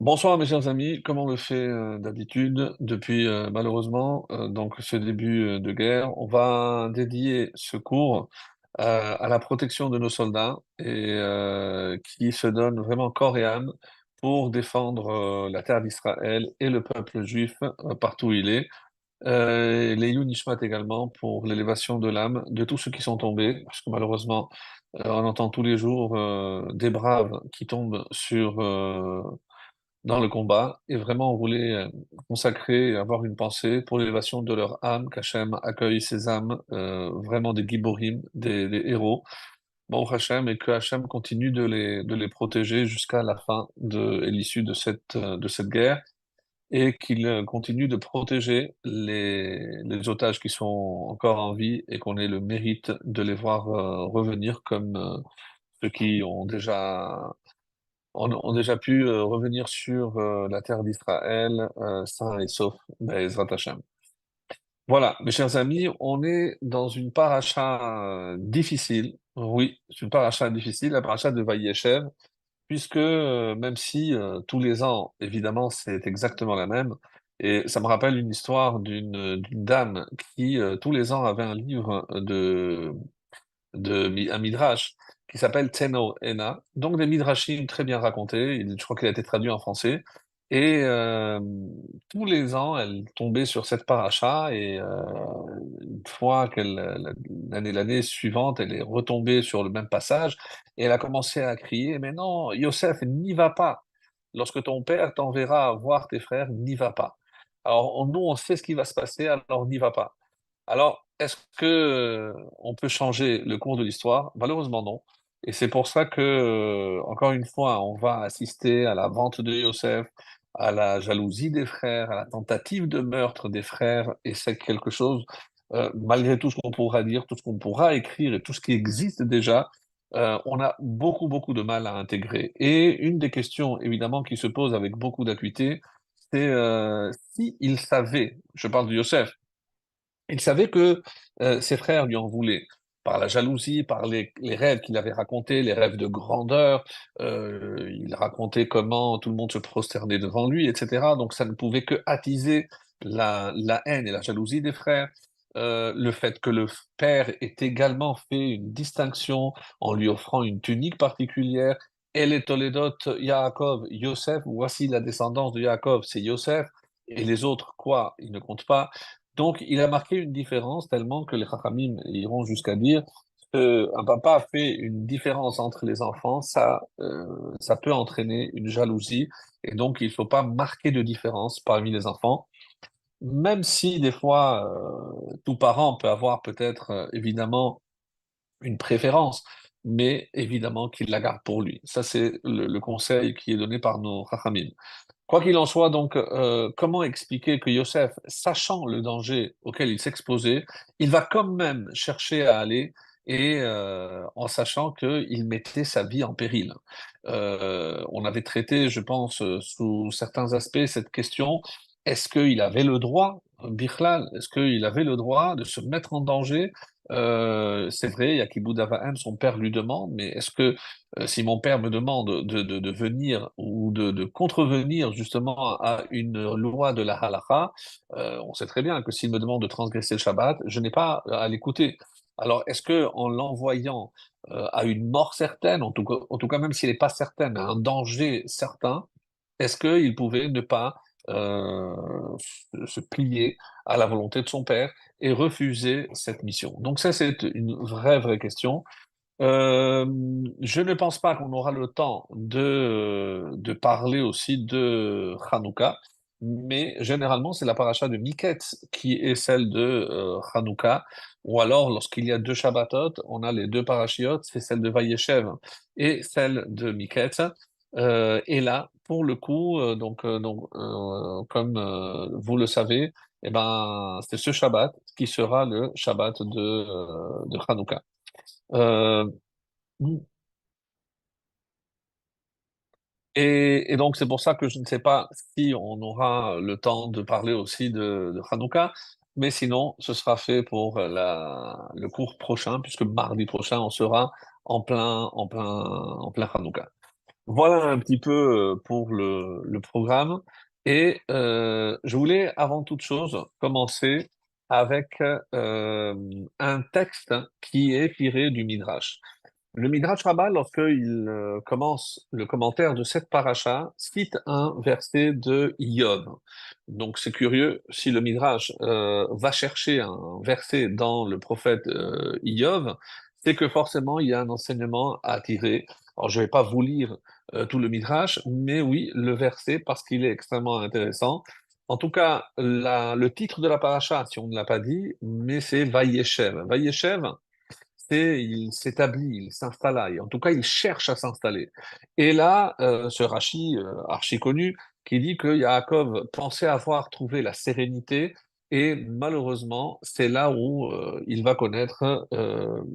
Bonsoir mes chers amis, comme on le fait d'habitude depuis malheureusement donc ce début de guerre, on va dédier ce cours à la protection de nos soldats et qui se donnent vraiment corps et âme pour défendre la terre d'Israël et le peuple juif partout où il est. Les Nishmat également pour l'élévation de l'âme de tous ceux qui sont tombés, parce que malheureusement on entend tous les jours des braves qui tombent dans le combat et vraiment on voulait consacrer et avoir une pensée pour l'élévation de leur âme, qu'Hachem accueille ces âmes, vraiment des giborim, des héros, bon Hachem, et que Hachem continue de les protéger jusqu'à la fin et l'issue de cette guerre, et qu'il continue de protéger les otages qui sont encore en vie et qu'on ait le mérite de les voir revenir comme ceux qui ont déjà pu revenir sur la terre d'Israël sains et saufs, Be'ezrat Hashem. Voilà, mes chers amis, on est dans une paracha difficile. Oui, c'est une paracha difficile, la paracha de Vaïeshev, puisque même si tous les ans, évidemment, c'est exactement la même, et ça me rappelle une histoire d'une dame qui tous les ans avait un livre un midrash qui s'appelle Teno Ena, donc des midrashim très bien racontés. Je crois qu'il a été traduit en français. Et tous les ans, elle tombait sur cette paracha et une fois l'année suivante, elle est retombée sur le même passage et elle a commencé à crier, mais non, Yosef, n'y va pas. Lorsque ton père t'enverra voir tes frères, n'y va pas. Alors nous, on sait ce qui va se passer, alors n'y va pas. Alors, est-ce que on peut changer le cours de l'histoire? Malheureusement, non. Et c'est pour ça que, encore une fois, on va assister à la vente de Yosef, à la jalousie des frères, à la tentative de meurtre des frères, et c'est quelque chose, malgré tout ce qu'on pourra dire, tout ce qu'on pourra écrire et tout ce qui existe déjà, on a beaucoup de mal à intégrer. Et une des questions, évidemment, qui se pose avec beaucoup d'acuité, c'est si il savait, je parle de Yosef, il savait que ses frères lui en voulaient par la jalousie, par les rêves qu'il avait racontés, les rêves de grandeur. Il racontait comment tout le monde se prosternait devant lui, etc. Donc ça ne pouvait que attiser la haine et la jalousie des frères. Le fait que le père ait également fait une distinction en lui offrant une tunique particulière. Et les Toledot, Yaakov, Yosef, voici la descendance de Yaakov, c'est Yosef. Et les autres, quoi, ils ne comptent pas. Donc, il a marqué une différence tellement que les Chachamim iront jusqu'à dire qu'un papa fait une différence entre les enfants, ça peut entraîner une jalousie, et donc il ne faut pas marquer de différence parmi les enfants, même si des fois, tout parent peut avoir peut-être évidemment une préférence, mais évidemment qu'il la garde pour lui. Ça, c'est le conseil qui est donné par nos Chachamim. Quoi qu'il en soit, donc, comment expliquer que Yosef, sachant le danger auquel il s'exposait, il va quand même chercher à aller et en sachant qu'il mettait sa vie en péril. On avait traité, je pense, sous certains aspects cette question, est-ce qu'il avait le droit, Bichlal, est-ce qu'il avait le droit de se mettre en danger? C'est vrai, Yakibou Avraham, son père lui demande, mais est-ce que si mon père me demande de venir ou de contrevenir justement à une loi de la halakha, on sait très bien que s'il me demande de transgresser le Shabbat, je n'ai pas à l'écouter. Alors, est-ce que en l'envoyant à une mort certaine, en tout cas même s'il n'est pas certain, mais à un danger certain, est-ce qu'il pouvait ne pas euh, se plier à la volonté de son père et refuser cette mission? Donc ça, c'est une vraie question. Euh, je ne pense pas qu'on aura le temps de parler aussi de Hanouka, mais généralement c'est la paracha de Miketz qui est celle de Hanouka, ou alors lorsqu'il y a deux Shabbatot, on a les deux parachiotes, c'est celle de Vayeshev et celle de Miketz. Et là, pour le coup, comme vous le savez, eh ben, c'est ce Shabbat qui sera le Shabbat de Hanouka. Euh, et donc, c'est pour ça que je ne sais pas si on aura le temps de parler aussi de Hanouka, mais sinon, ce sera fait pour le cours prochain, puisque mardi prochain, on sera en plein Hanouka. Voilà un petit peu pour le programme. Et je voulais avant toute chose commencer avec un texte qui est tiré du Midrash. Le Midrash Rabbah, lorsqu'il commence le commentaire de cette paracha, cite un verset de Iov. Donc c'est curieux, si le Midrash va chercher un verset dans le prophète Iov, c'est que forcément il y a un enseignement à tirer. Alors je ne vais pas vous lire tout le Midrash, mais oui, le verset, parce qu'il est extrêmement intéressant. En tout cas, le titre de la paracha, si on ne l'a pas dit, mais c'est Vayeshev. Vayeshev, c'est il s'établit, il s'installa, et en tout cas, il cherche à s'installer. Et là, ce Rashi, archi connu, qui dit que Yaakov pensait avoir trouvé la sérénité, et malheureusement, c'est là où il va connaître,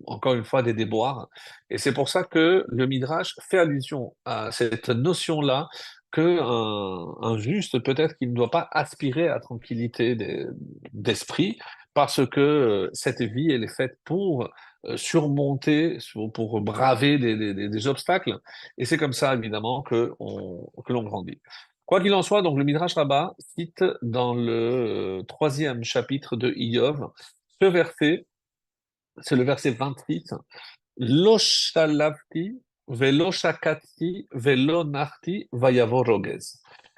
encore une fois, des déboires. Et c'est pour ça que le Midrash fait allusion à cette notion-là, que un juste, peut-être qu'il ne doit pas aspirer à tranquillité d'esprit, parce que cette vie, elle est faite pour surmonter, pour braver des obstacles. Et c'est comme ça, évidemment, que l'on grandit. Quoi qu'il en soit, donc le Midrash Rabbah cite dans le troisième chapitre de Iov ce verset, c'est le verset 28. Lo shalavti velo shakati velo narti vayavo rogez.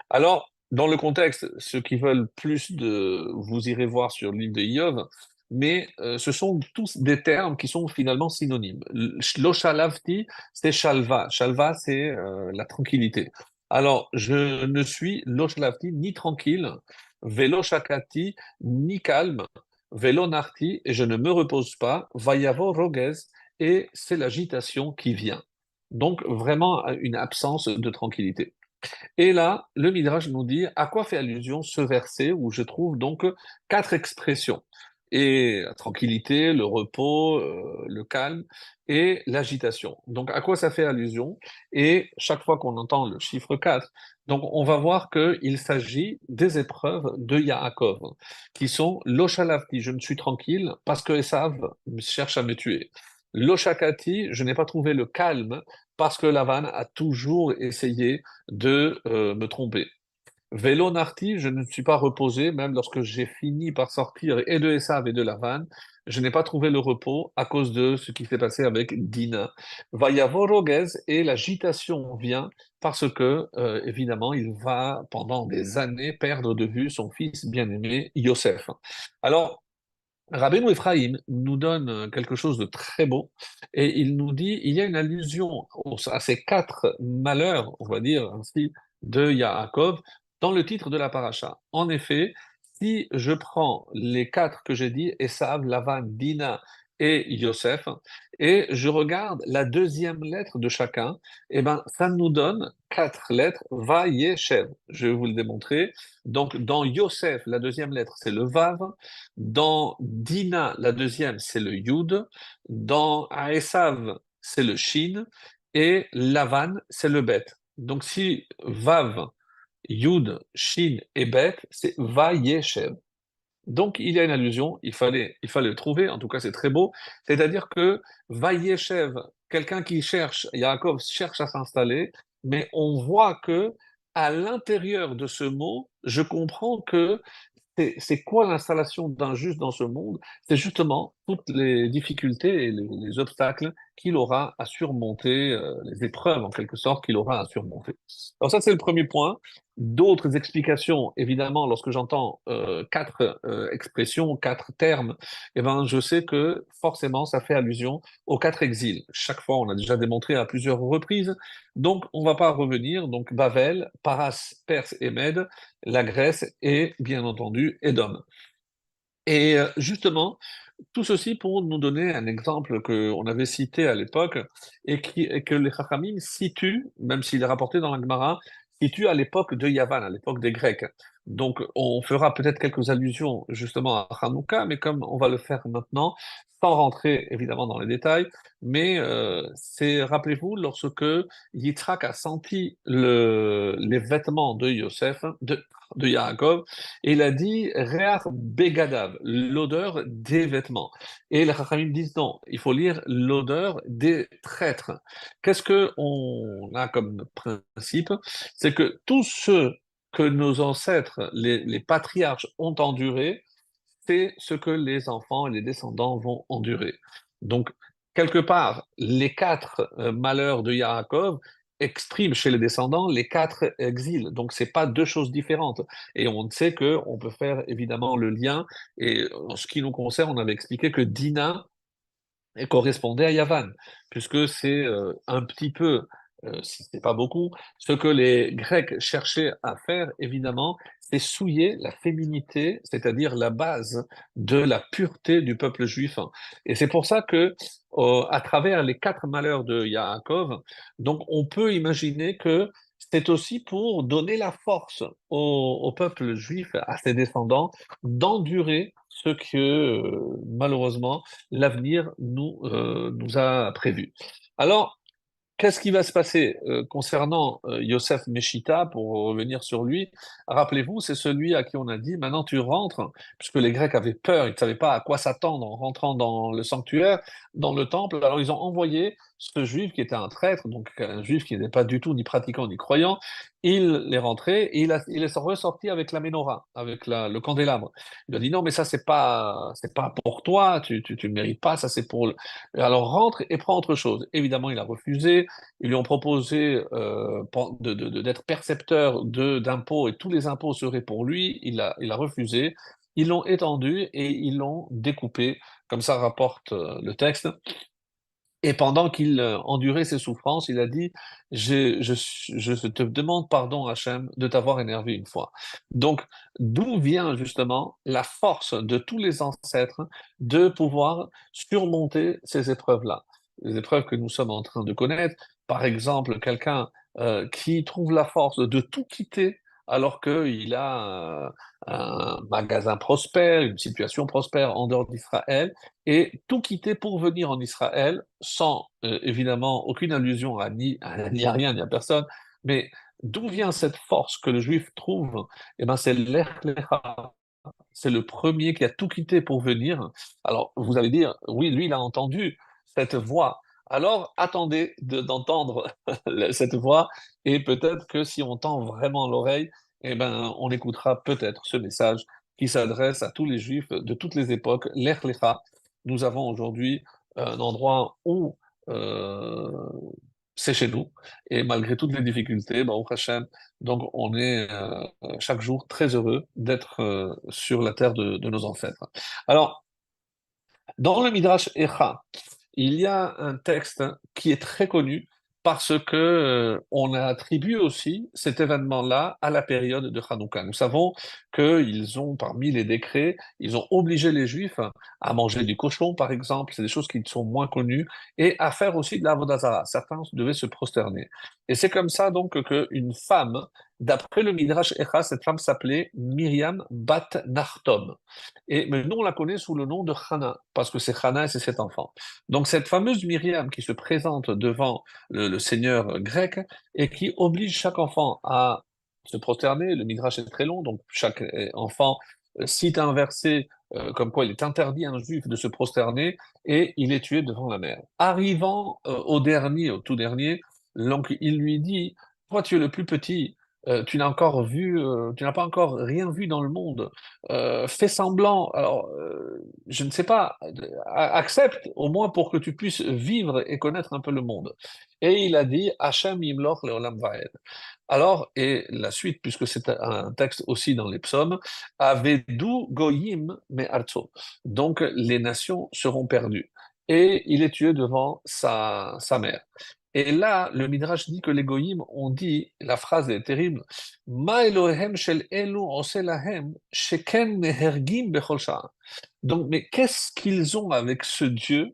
Alors, dans le contexte, ceux qui veulent plus de, vous irez voir sur le livre de Iov, mais ce sont tous des termes qui sont finalement synonymes. Lo shalavti, c'est shalva. Shalva, c'est la tranquillité. Alors, je ne suis lo shalavti ni tranquille, velo shakati ni calme, velo narti, et je ne me repose pas, vayavo rogez, et c'est l'agitation qui vient. Donc vraiment une absence de tranquillité. Et là, le Midrash nous dit à quoi fait allusion ce verset où je trouve donc quatre expressions. Et la tranquillité, le repos, le calme et l'agitation. Donc à quoi ça fait allusion? Et chaque fois qu'on entend le chiffre 4, donc on va voir qu'il s'agit des épreuves de Yaakov, qui sont l'Oshalavti, je me suis tranquille parce que Esav cherche à me tuer. L'Oshakati, je n'ai pas trouvé le calme parce que Lavan a toujours essayé de me tromper. Vélo Narti, je ne me suis pas reposé, même lorsque j'ai fini par sortir et de Esav et de Lavan, je n'ai pas trouvé le repos à cause de ce qui s'est passé avec Dina. Vayavorogez, et l'agitation vient parce que, évidemment, il va pendant des années perdre de vue son fils bien-aimé, Yosef. Alors, Rabbeinu Ephraim nous donne quelque chose de très beau et il nous dit il y a une allusion à ces quatre malheurs, on va dire ainsi, de Yaakov dans le titre de la paracha. En effet, si je prends les quatre que j'ai dit, Esav, Lavan, Dina et Yosef, et je regarde la deuxième lettre de chacun, eh ben, ça nous donne quatre lettres, Vayeshev. Je vais vous le démontrer. Donc, dans Yosef, la deuxième lettre, c'est le Vav. Dans Dina, la deuxième, c'est le Yud. Dans Aesav, c'est le Shin. Et Lavan, c'est le Bet. Donc si Vav, Yud, Shin et Bet, c'est Vayeshev. Donc il y a une allusion, il fallait le trouver, en tout cas c'est très beau. C'est-à-dire que Vayeshev, quelqu'un qui cherche, Yaakov cherche à s'installer, mais on voit que à l'intérieur de ce mot, je comprends que c'est quoi l'installation d'un juste dans ce monde? C'est justement toutes les difficultés et les obstacles qu'il aura à surmonter, les épreuves en quelque sorte qu'il aura à surmonter. Alors ça, c'est le premier point. D'autres explications, évidemment, lorsque j'entends quatre expressions, quatre termes, eh ben, je sais que forcément, ça fait allusion aux quatre exils. Chaque fois, on a déjà démontré à plusieurs reprises. Donc, on ne va pas revenir. Donc, Babel, Paras, Perse et Mède, la Grèce et, bien entendu, Édom. Et justement, tout ceci pour nous donner un exemple qu'on avait cité à l'époque et que les Chachamim situent, même s'il est rapporté dans la Gemara, situent à l'époque de Yavan, à l'époque des Grecs. Donc on fera peut-être quelques allusions justement à Hanouka, mais comme on va le faire maintenant, sans rentrer évidemment dans les détails, mais c'est, rappelez-vous, lorsque Yitzhak a senti les vêtements de Yosef, de Yaakov, et il a dit Reach Begadav, l'odeur des vêtements. Et les Chachamim disent non, il faut lire l'odeur des traîtres. Qu'est-ce que on a comme principe? C'est que tous ceux que nos ancêtres, les patriarches, ont enduré, c'est ce que les enfants et les descendants vont endurer. Donc, quelque part, les quatre malheurs de Yaakov expriment chez les descendants les quatre exils. Donc, c'est pas deux choses différentes. Et on sait que on peut faire évidemment le lien. Et en ce qui nous concerne, on avait expliqué que Dina et correspondait à Yavan, puisque c'est un petit peu, si ce n'est pas beaucoup, ce que les Grecs cherchaient à faire, évidemment, c'est souiller la féminité, c'est-à-dire la base de la pureté du peuple juif. Et c'est pour ça que, à travers les quatre malheurs de Yaakov, donc on peut imaginer que c'est aussi pour donner la force au peuple juif, à ses descendants, d'endurer ce que, malheureusement, l'avenir nous a prévu. Alors, qu'est-ce qui va se passer concernant Yosef Meshita, pour revenir sur lui? Rappelez-vous, c'est celui à qui on a dit, maintenant tu rentres, puisque les Grecs avaient peur, ils ne savaient pas à quoi s'attendre en rentrant dans le sanctuaire, dans le temple. Alors ils ont envoyé ce juif qui était un traître, donc un juif qui n'était pas du tout ni pratiquant ni croyant. Il est rentré et il est ressorti avec la menorah, avec le candélabre. Il a dit non, mais ça c'est pas pour toi, tu le mérites pas, ça c'est pour. Alors rentre et prends autre chose. Évidemment, il a refusé. Ils lui ont proposé d'être percepteur d'impôts et tous les impôts seraient pour lui. Il a refusé. Ils l'ont étendu et ils l'ont découpé, comme ça rapporte le texte. Et pendant qu'il endurait ses souffrances, il a dit, je te demande pardon, Hachem, de t'avoir énervé une fois. Donc, d'où vient justement la force de tous les ancêtres de pouvoir surmonter ces épreuves-là? Les épreuves que nous sommes en train de connaître, par exemple, quelqu'un qui trouve la force de tout quitter alors qu'il a un magasin prospère, une situation prospère en dehors d'Israël, et tout quitter pour venir en Israël, sans évidemment aucune allusion ni à rien, ni à personne, mais d'où vient cette force que le juif trouve? Eh ben, c'est l'Ech Lecha, c'est le premier qui a tout quitté pour venir. Alors, vous allez dire, oui, lui, il a entendu cette voix. Alors, attendez d'entendre cette voix, et peut-être que si on tend vraiment l'oreille, eh ben, on écoutera peut-être ce message qui s'adresse à tous les juifs de toutes les époques, l'Ech Lecha. Nous avons aujourd'hui un endroit où euh, c'est chez nous, et malgré toutes les difficultés, Baruch Hashem, donc on est chaque jour très heureux d'être sur la terre de nos ancêtres. Alors, dans le Midrash Echa, il y a un texte qui est très connu parce que on a attribué aussi cet événement-là à la période de Hanouka. Nous savons qu'ils ont, parmi les décrets, ils ont obligé les Juifs à manger du cochon, par exemple, c'est des choses qui sont moins connues, et à faire aussi de la vodazara. Certains devaient se prosterner. Et c'est comme ça donc qu'une femme, d'après le Midrash Echa, cette femme s'appelait Myriam Bat Nachtom. Mais nous, on la connaît sous le nom de Hana, parce que c'est Hana et c'est cet enfant. Donc cette fameuse Myriam qui se présente devant le seigneur grec et qui oblige chaque enfant à se prosterner, le Midrash est très long, donc chaque enfant cite un verset comme quoi il est interdit à un juif de se prosterner et il est tué devant la mer. Arrivant au dernier, au tout dernier, donc il lui dit, toi tu es le plus petit, tu n'as pas encore rien vu dans le monde. Fais semblant. Alors, je ne sais pas. Accepte au moins pour que tu puisses vivre et connaître un peu le monde. Et il a dit Hachem Yimloch Leolam Vaed. Alors, et la suite, puisque c'est un texte aussi dans les psaumes, Avedu Goyim me Artso. Donc, les nations seront perdues. Et il est tué devant sa mère. Et là, le Midrash dit que les Goyim ont dit, la phrase est terrible, Ma Elohem shel elu ose lahem, sheken mehergim bechol sha'ah. Donc, mais qu'est-ce qu'ils ont avec ce Dieu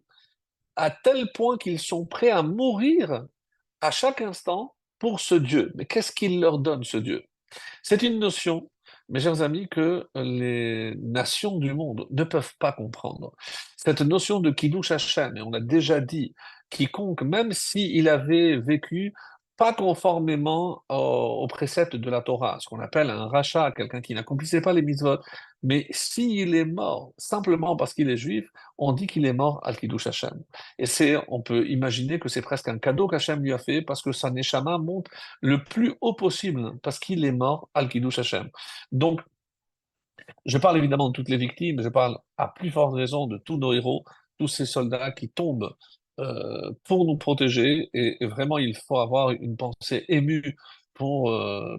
à tel point qu'ils sont prêts à mourir à chaque instant pour ce Dieu? Mais qu'est-ce qu'il leur donne, ce Dieu? C'est une notion, mes chers amis, que les nations du monde ne peuvent pas comprendre. Cette notion de Kiddush Hashem, et on a déjà dit, quiconque, même s'il avait vécu pas conformément aux préceptes de la Torah, ce qu'on appelle un rachat, quelqu'un qui n'accomplissait pas les mitzvot. Mais s'il est mort simplement parce qu'il est juif, on dit qu'il est mort al Kiddush Hashem. Et on peut imaginer que c'est presque un cadeau qu'Hachem lui a fait parce que sa neshama monte le plus haut possible parce qu'il est mort al Kiddush Hashem. Donc, je parle évidemment de toutes les victimes, je parle à plus forte raison de tous nos héros, tous ces soldats qui tombent pour nous protéger. Et vraiment, il faut avoir une pensée émue pour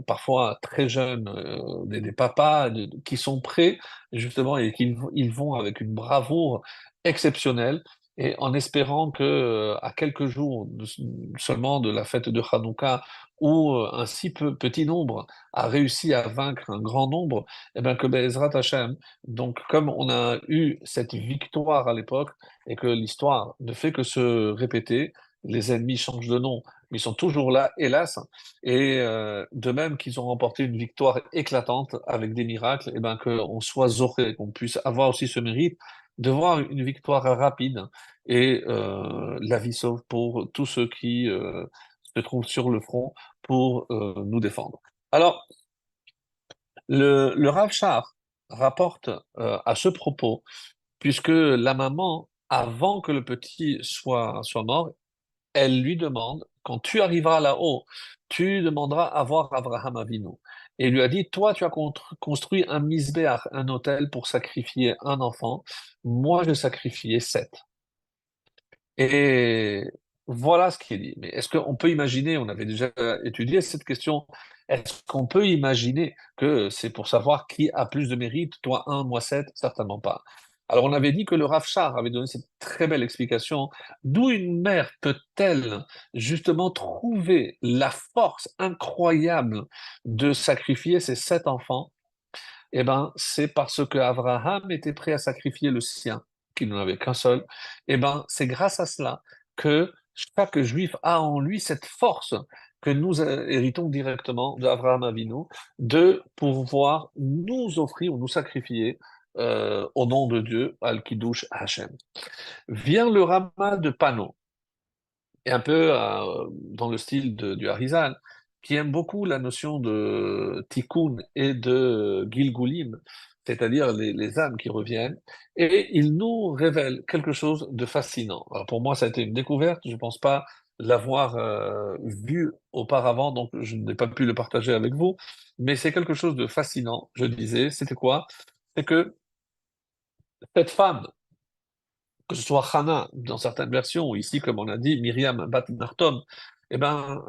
parfois très jeunes, des papas qui sont prêts justement et ils vont avec une bravoure exceptionnelle. Et en espérant que à quelques jours seulement de la fête de Hanouka, où un si petit nombre a réussi à vaincre un grand nombre, eh bien que Bezrat Hashem, donc comme on a eu cette victoire à l'époque et que l'histoire ne fait que se répéter, les ennemis changent de nom, mais ils sont toujours là, hélas, et de même qu'ils ont remporté une victoire éclatante avec des miracles, eh bien qu'on soit zoré, qu'on puisse avoir aussi ce mérite de voir une victoire rapide et la vie sauve pour tous ceux qui se trouvent sur le front pour nous défendre. Alors, le Rav Shach rapporte à ce propos, puisque la maman, avant que le petit soit mort, elle lui demande, quand tu arriveras là-haut, tu demanderas à voir Abraham Avinu. Et il lui a dit, toi, tu as construit un misbéach, un autel pour sacrifier un enfant. Moi, j'ai sacrifié sept. Et voilà ce qui est dit. Mais est-ce qu'on peut imaginer, on avait déjà étudié cette question, est-ce qu'on peut imaginer que c'est pour savoir qui a plus de mérite, toi un, moi sept? Certainement pas. Alors on avait dit que le Rav Shach avait donné cette très belle explication, d'où une mère peut-elle justement trouver la force incroyable de sacrifier ses sept enfants? Eh ben, c'est parce que Abraham était prêt à sacrifier le sien, qu'il n'en avait qu'un seul. Eh ben, c'est grâce à cela que chaque juif a en lui cette force que nous héritons directement d'Abraham Avinu, de pouvoir nous offrir ou nous sacrifier au nom de Dieu, Al-Kiddush Hashem. Vient le Rama de Pano, et un peu dans le style du Harizal, qui aime beaucoup la notion de tikkun et de gilgulim, c'est-à-dire les âmes qui reviennent, et il nous révèle quelque chose de fascinant. Alors pour moi, ça a été une découverte, je ne pense pas l'avoir vu auparavant, donc je n'ai pas pu le partager avec vous, mais c'est quelque chose de fascinant, je disais, c'était quoi? C'est que cette femme, que ce soit Hana dans certaines versions, ou ici, comme on a dit, Myriam Bat Nartom, eh ben,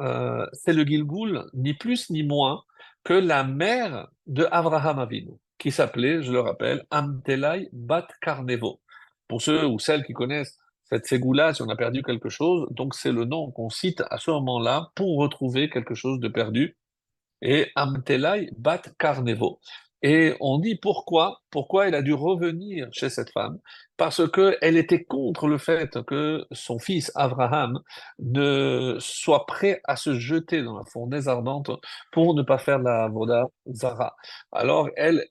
c'est le Gilgoul, ni plus ni moins que la mère de Avraham Avinu, qui s'appelait, je le rappelle, Amtelai Bat Karnevo. Pour ceux ou celles qui connaissent cette ségoula, si on a perdu quelque chose, donc c'est le nom qu'on cite à ce moment-là pour retrouver quelque chose de perdu et Amtelai bat Carnevo. Et on dit pourquoi elle a dû revenir chez cette femme, parce que elle était contre le fait que son fils Abraham ne soit prêt à se jeter dans la fournaise ardente pour ne pas faire la Avoda Zara. Alors elle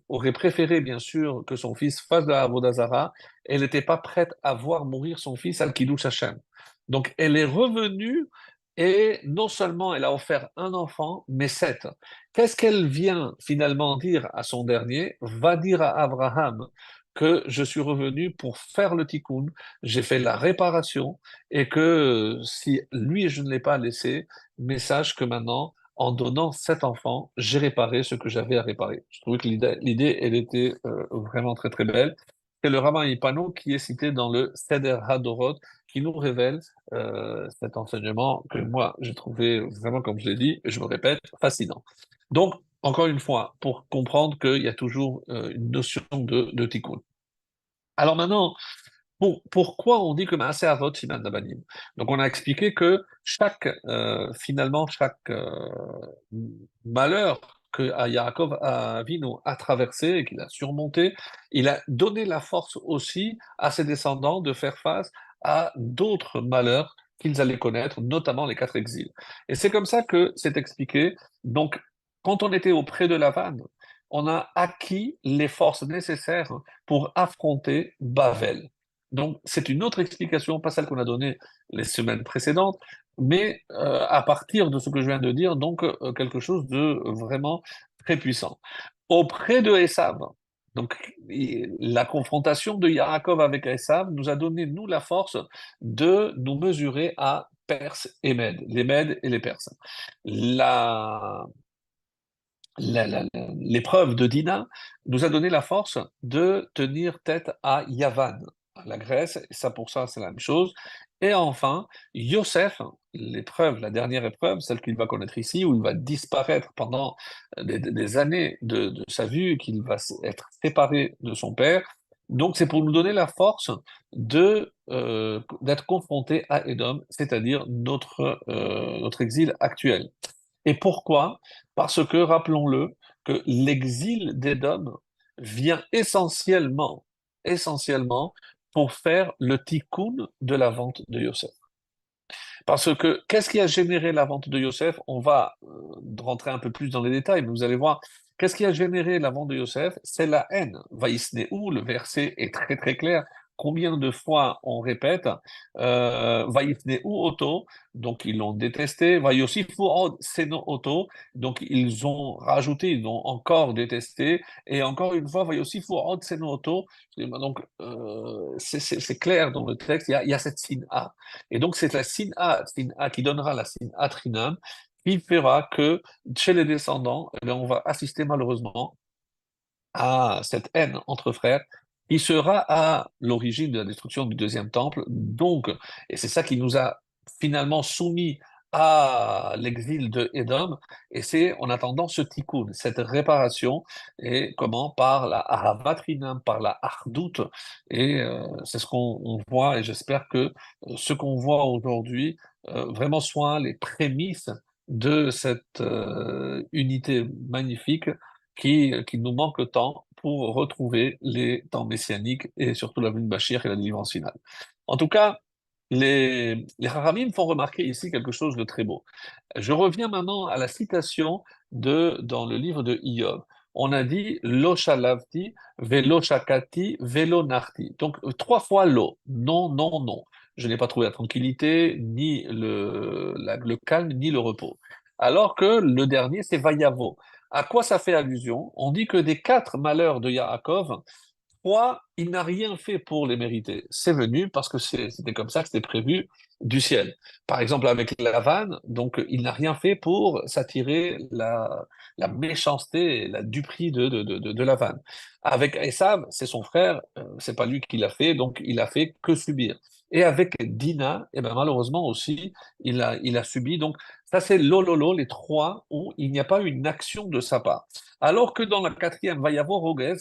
aurait préféré bien sûr que son fils fasse la Avoda Zara, elle n'était pas prête à voir mourir son fils Al-Kiddush Hashem. Donc elle est revenue et non seulement elle a offert un enfant, mais sept. Qu'est-ce qu'elle vient finalement dire à son dernier? Va dire à Abraham que je suis revenu pour faire le tikkun, j'ai fait la réparation, et que si lui je ne l'ai pas laissé, mais sache que maintenant, en donnant sept enfants, j'ai réparé ce que j'avais à réparer. Je trouvais que l'idée, elle était vraiment très très belle. C'est le Rabbin Ipano qui est cité dans le Seder Hadorot, qui nous révèle cet enseignement que moi, j'ai trouvé vraiment, comme je l'ai dit, et je me répète, fascinant. Donc, encore une fois, pour comprendre qu'il y a toujours une notion de tikkun. Alors maintenant, pourquoi on dit que Maaseh Avot Siman Labanim? Donc on a expliqué que finalement, chaque malheur que Yaakov Avinu a traversé et qu'il a surmonté, il a donné la force aussi à ses descendants de faire face à d'autres malheurs qu'ils allaient connaître, notamment les quatre exils. Et c'est comme ça que c'est expliqué. Donc, quand on était auprès de Lavan, on a acquis les forces nécessaires pour affronter Bavel. Donc, c'est une autre explication, pas celle qu'on a donnée les semaines précédentes, mais à partir de ce que je viens de dire, donc quelque chose de vraiment très puissant. Auprès de Esav, donc la confrontation de Yaakov avec Esav nous a donné, nous, la force de nous mesurer à Perse et Mèdes, les Mèdes et les Perses. La, L'épreuve de Dina nous a donné la force de tenir tête à Yavan, à la Grèce, et ça pour ça c'est la même chose. Et enfin, Yosef, l'épreuve, la dernière épreuve, celle qu'il va connaître ici, où il va disparaître pendant des années de sa vie, qu'il va être séparé de son père. Donc c'est pour nous donner la force d'être confronté à Édom, c'est-à-dire notre exil actuel. Et pourquoi? Parce que, rappelons-le, que l'exil d'Édom vient essentiellement pour faire le tikkun de la vente de Yosef. Parce que qu'est-ce qui a généré la vente de Yosef? On va rentrer un peu plus dans les détails, mais vous allez voir, qu'est-ce qui a généré la vente de Yosef? C'est la haine. Vaïsnéou, le verset est très très clair. Combien de fois on répète Vaïsnéou Oto, donc ils l'ont détesté. Vaïosifu od Seno Oto, donc ils ont rajouté, ils l'ont encore détesté. Et encore une fois, Vaïosifu od Seno Oto, donc c'est clair dans le texte, il y a cette signe A. Et donc, c'est la sin A qui donnera la sin A trinam, qui fera que chez les descendants, eh bien, on va assister malheureusement à cette haine entre frères qui sera à l'origine de la destruction du deuxième temple. Donc, et c'est ça qui nous a finalement soumis à l'exil de Édom, et c'est en attendant ce tikkun, cette réparation, et comment? Par la ahavatrinam, par la ardoute, et c'est ce qu'on voit, et j'espère que ce qu'on voit aujourd'hui vraiment soit les prémices de cette unité magnifique qui nous manque tant pour retrouver les temps messianiques et surtout la venue de Bachir et la délivrance finale. En tout cas, les Haramim font remarquer ici quelque chose de très beau. Je reviens maintenant à la citation dans le livre de Iyov. On a dit lo shalavti, velo shakati, velo narti. Donc trois fois lo. Non, non, non. Je n'ai pas trouvé la tranquillité, ni le calme, ni le repos. Alors que le dernier, c'est Vayavo. À quoi ça fait allusion? On dit que des quatre malheurs de Yaakov, trois, il n'a rien fait pour les mériter. C'est venu parce que c'était comme ça que c'était prévu du ciel. Par exemple, avec Lavan, donc il n'a rien fait pour s'attirer la méchanceté et la duperie de Lavan. Avec Esav, c'est son frère, c'est pas lui qui l'a fait, donc il a fait que subir. Et avec Dina, eh ben malheureusement aussi, il a subi. Donc ça, c'est lololo, les trois où il n'y a pas une action de sa part. Alors que dans la quatrième, va y avoir Roguez,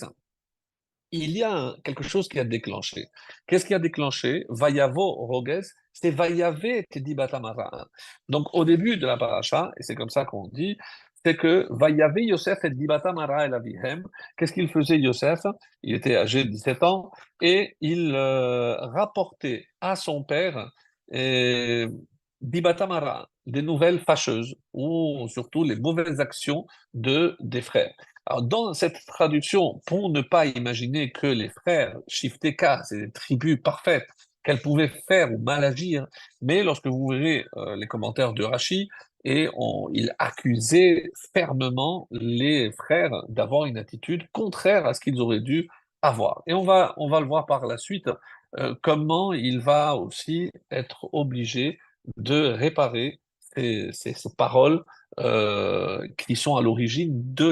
il y a quelque chose qui a déclenché. Qu'est-ce qui a déclenché? Vayavo Roguez, c'est Vayave Tedi Batamara. Donc au début de la paracha, et c'est comme ça qu'on dit, c'est que Vayave Yosef et Dibatamara el Avihem. Qu'est-ce qu'il faisait Yosef? Il était âgé de 17 ans et il rapportait à son père Dibatamara, des nouvelles fâcheuses ou surtout les mauvaises actions des frères. Alors, dans cette traduction, pour ne pas imaginer que les frères Shifteka, c'est des tribus parfaites, qu'elles pouvaient faire ou mal agir, mais lorsque vous verrez les commentaires de Rashi, il accusait fermement les frères d'avoir une attitude contraire à ce qu'ils auraient dû avoir. Et on va le voir par la suite, comment il va aussi être obligé de réparer ces paroles qui sont à l'origine de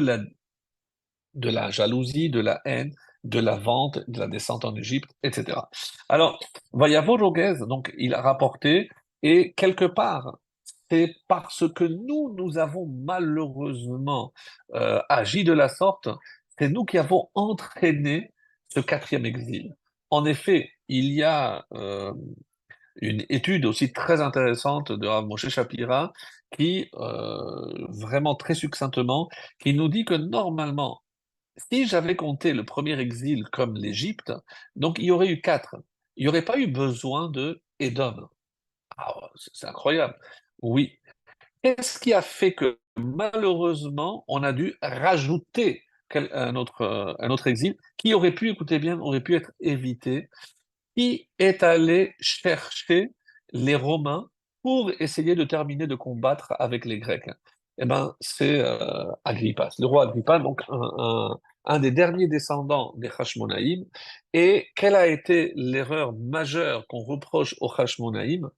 la jalousie, de la haine, de la vente, de la descente en Égypte, etc. Alors, Vayavo Roguez, donc il a rapporté, et quelque part, c'est parce que nous avons malheureusement agi de la sorte, c'est nous qui avons entraîné ce quatrième exil. En effet, il y a une étude aussi très intéressante de Rav Moshe Shapira qui, vraiment très succinctement, qui nous dit que normalement, si j'avais compté le premier exil comme l'Égypte, donc il y aurait eu quatre. Il n'y aurait pas eu besoin de Édom. Ah, c'est incroyable. Oui. Qu'est-ce qui a fait que malheureusement, on a dû rajouter un autre exil qui aurait pu, écoutez bien, aurait pu être évité, qui est allé chercher les Romains pour essayer de terminer de combattre avec les Grecs. Eh ben, c'est Agrippa, le roi Agrippa, donc un des derniers descendants des Hashmonaïm. Et quelle a été l'erreur majeure qu'on reproche aux Hashmonaïm?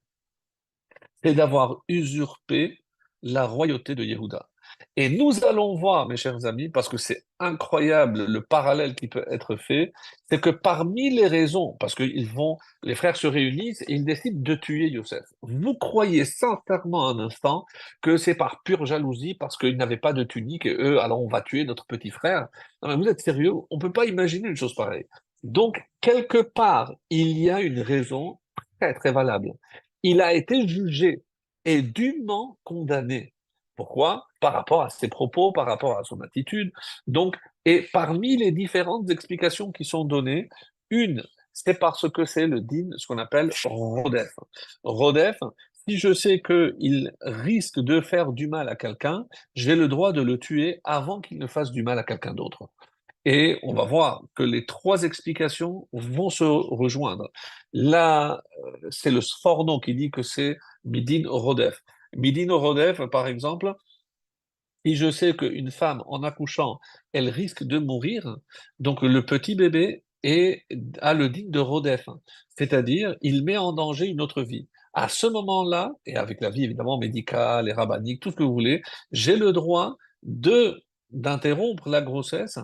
C'est d'avoir usurpé la royauté de Yehuda. Et nous allons voir, mes chers amis, parce que c'est incroyable le parallèle qui peut être fait, c'est que parmi les raisons, parce que les frères se réunissent et ils décident de tuer Yosef. Vous croyez sincèrement un instant que c'est par pure jalousie, parce qu'ils n'avaient pas de tunique et eux, alors on va tuer notre petit frère? Non, mais vous êtes sérieux? On ne peut pas imaginer une chose pareille. Donc, quelque part, il y a une raison très, très valable. Il a été jugé et dûment condamné. Pourquoi? Par rapport à ses propos, par rapport à son attitude. Donc, et parmi les différentes explications qui sont données, une, c'est parce que c'est le din, ce qu'on appelle Rodef. Rodef, si je sais qu'il risque de faire du mal à quelqu'un, j'ai le droit de le tuer avant qu'il ne fasse du mal à quelqu'un d'autre. Et on va voir que les trois explications vont se rejoindre. Là, c'est le Sforno qui dit que c'est Midin Rodef. Midin Rodef, par exemple, si je sais qu'une femme, en accouchant, elle risque de mourir, donc le petit bébé a le digne de Rodef, c'est-à-dire il met en danger une autre vie. À ce moment-là, et avec la vie évidemment médicale et rabbinique, tout ce que vous voulez, j'ai le droit de d'interrompre la grossesse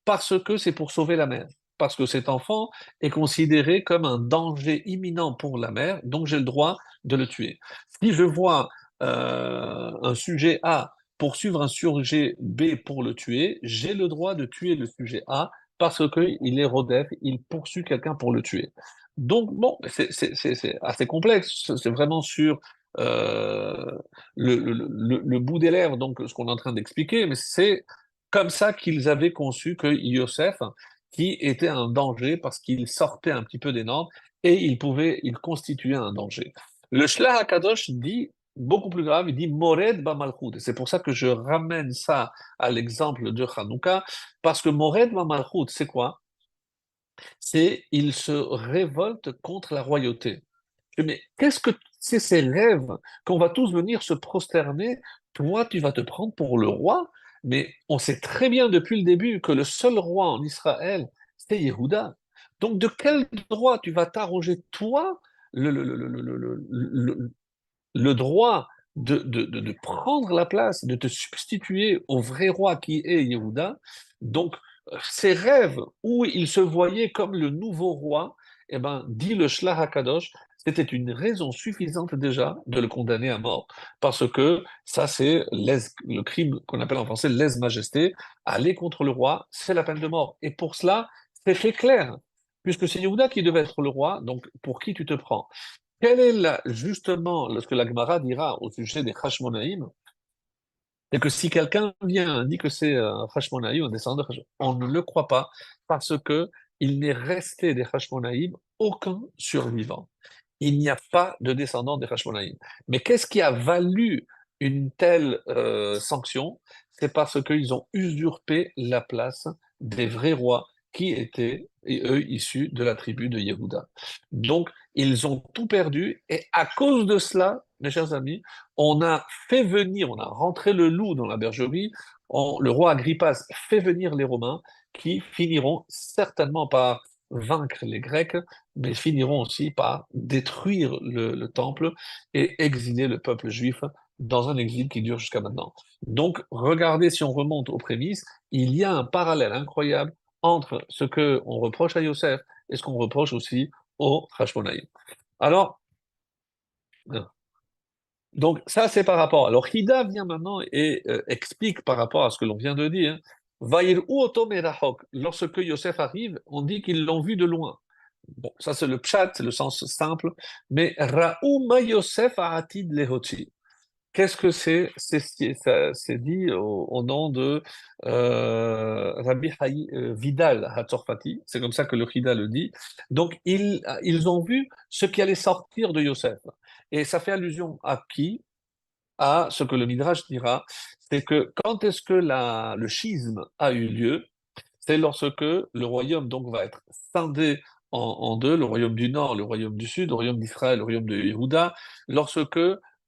parce que c'est pour sauver la mère. Parce que cet enfant est considéré comme un danger imminent pour la mère, donc j'ai le droit de le tuer. Si je vois un sujet A poursuivre un sujet B pour le tuer, j'ai le droit de tuer le sujet A parce qu'il est Rodef, il poursuit quelqu'un pour le tuer. Donc, bon, c'est assez complexe, c'est vraiment sur le bout des lèvres, donc ce qu'on est en train d'expliquer, mais c'est comme ça qu'ils avaient conçu que Yosef, qui était un danger parce qu'il sortait un petit peu des normes et il constituait un danger. Le Shlah HaKadosh dit beaucoup plus grave, il dit Mored Bamalchut. Et c'est pour ça que je ramène ça à l'exemple de Hanouka, parce que Mored Bamalchut, c'est quoi? C'est il se révolte contre la royauté. Mais qu'est-ce que c'est ces rêves qu'on va tous venir se prosterner? Toi, tu vas te prendre pour le roi, mais on sait très bien depuis le début que le seul roi en Israël, c'est Yehuda. Donc, de quel droit tu vas t'arroger, toi, le, le, le, le, le, le- le droit de prendre la place, de te substituer au vrai roi qui est Yehuda. Donc, ses rêves où il se voyait comme le nouveau roi, eh ben, dit le Shlach HaKadosh, c'était une raison suffisante déjà de le condamner à mort. Parce que ça, c'est le crime qu'on appelle en français lèse-majesté. Aller contre le roi, c'est la peine de mort. Et pour cela, c'est fait clair. Puisque c'est Yehuda qui devait être le roi, donc pour qui tu te prends? Quelle est justement ce que la Gemara dira au sujet des Hashmonaïm, c'est que si quelqu'un vient et dit que c'est un Hashmonaïm, un descendant de Hashmonaïm, on ne le croit pas parce que il n'est resté des Hashmonaïm aucun survivant. Il n'y a pas de descendant des Hashmonaïm. Mais qu'est-ce qui a valu une telle sanction? C'est parce qu'ils ont usurpé la place des vrais rois qui étaient, et eux, issus de la tribu de Yehuda. Donc, ils ont tout perdu, et à cause de cela, mes chers amis, on a rentré le loup dans la bergerie, le roi Agrippas fait venir les Romains, qui finiront certainement par vaincre les Grecs, mais finiront aussi par détruire le temple et exiler le peuple juif dans un exil qui dure jusqu'à maintenant. Donc, regardez, si on remonte aux prémices, il y a un parallèle incroyable entre ce que on reproche à Yosef et ce qu'on reproche aussi au Hashmonaïm. Alors, donc ça c'est par rapport. Alors Hida vient maintenant et explique par rapport à ce que l'on vient de dire. Vaïr ou otomerahok. Lorsque Yosef arrive, on dit qu'ils l'ont vu de loin. Bon, ça c'est le pshat, c'est le sens simple. Mais Raou ma Yosef aatid lehoti. Qu'est-ce que c'est? C'est dit au nom de Rabbi Vidal Hatzorfati. C'est comme ça que le Chida le dit. Donc, ils ont vu ce qui allait sortir de Yosef. Et ça fait allusion à qui? À ce que le Midrash dira. C'est que quand est-ce que le schisme a eu lieu? C'est lorsque le royaume donc va être scindé en deux, le royaume du Nord, le royaume du Sud, le royaume d'Israël, le royaume de Yehuda, lorsque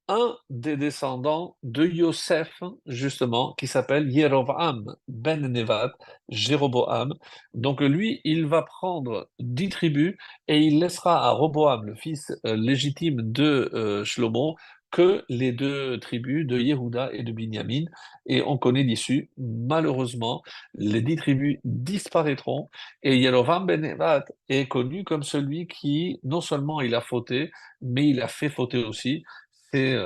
un des descendants de Yosef, justement, qui s'appelle Yerovam ben Nevat, Jéroboam, donc lui, il va prendre 10 tribus et il laissera à Roboam, le fils légitime de Shlomo, que les 2 tribus de Yehuda et de Binyamin. Et on connaît l'issue. Malheureusement, les 10 tribus disparaîtront et Yerovam ben Nevat est connu comme celui qui, non seulement il a fauté, mais il a fait fauter aussi. C'est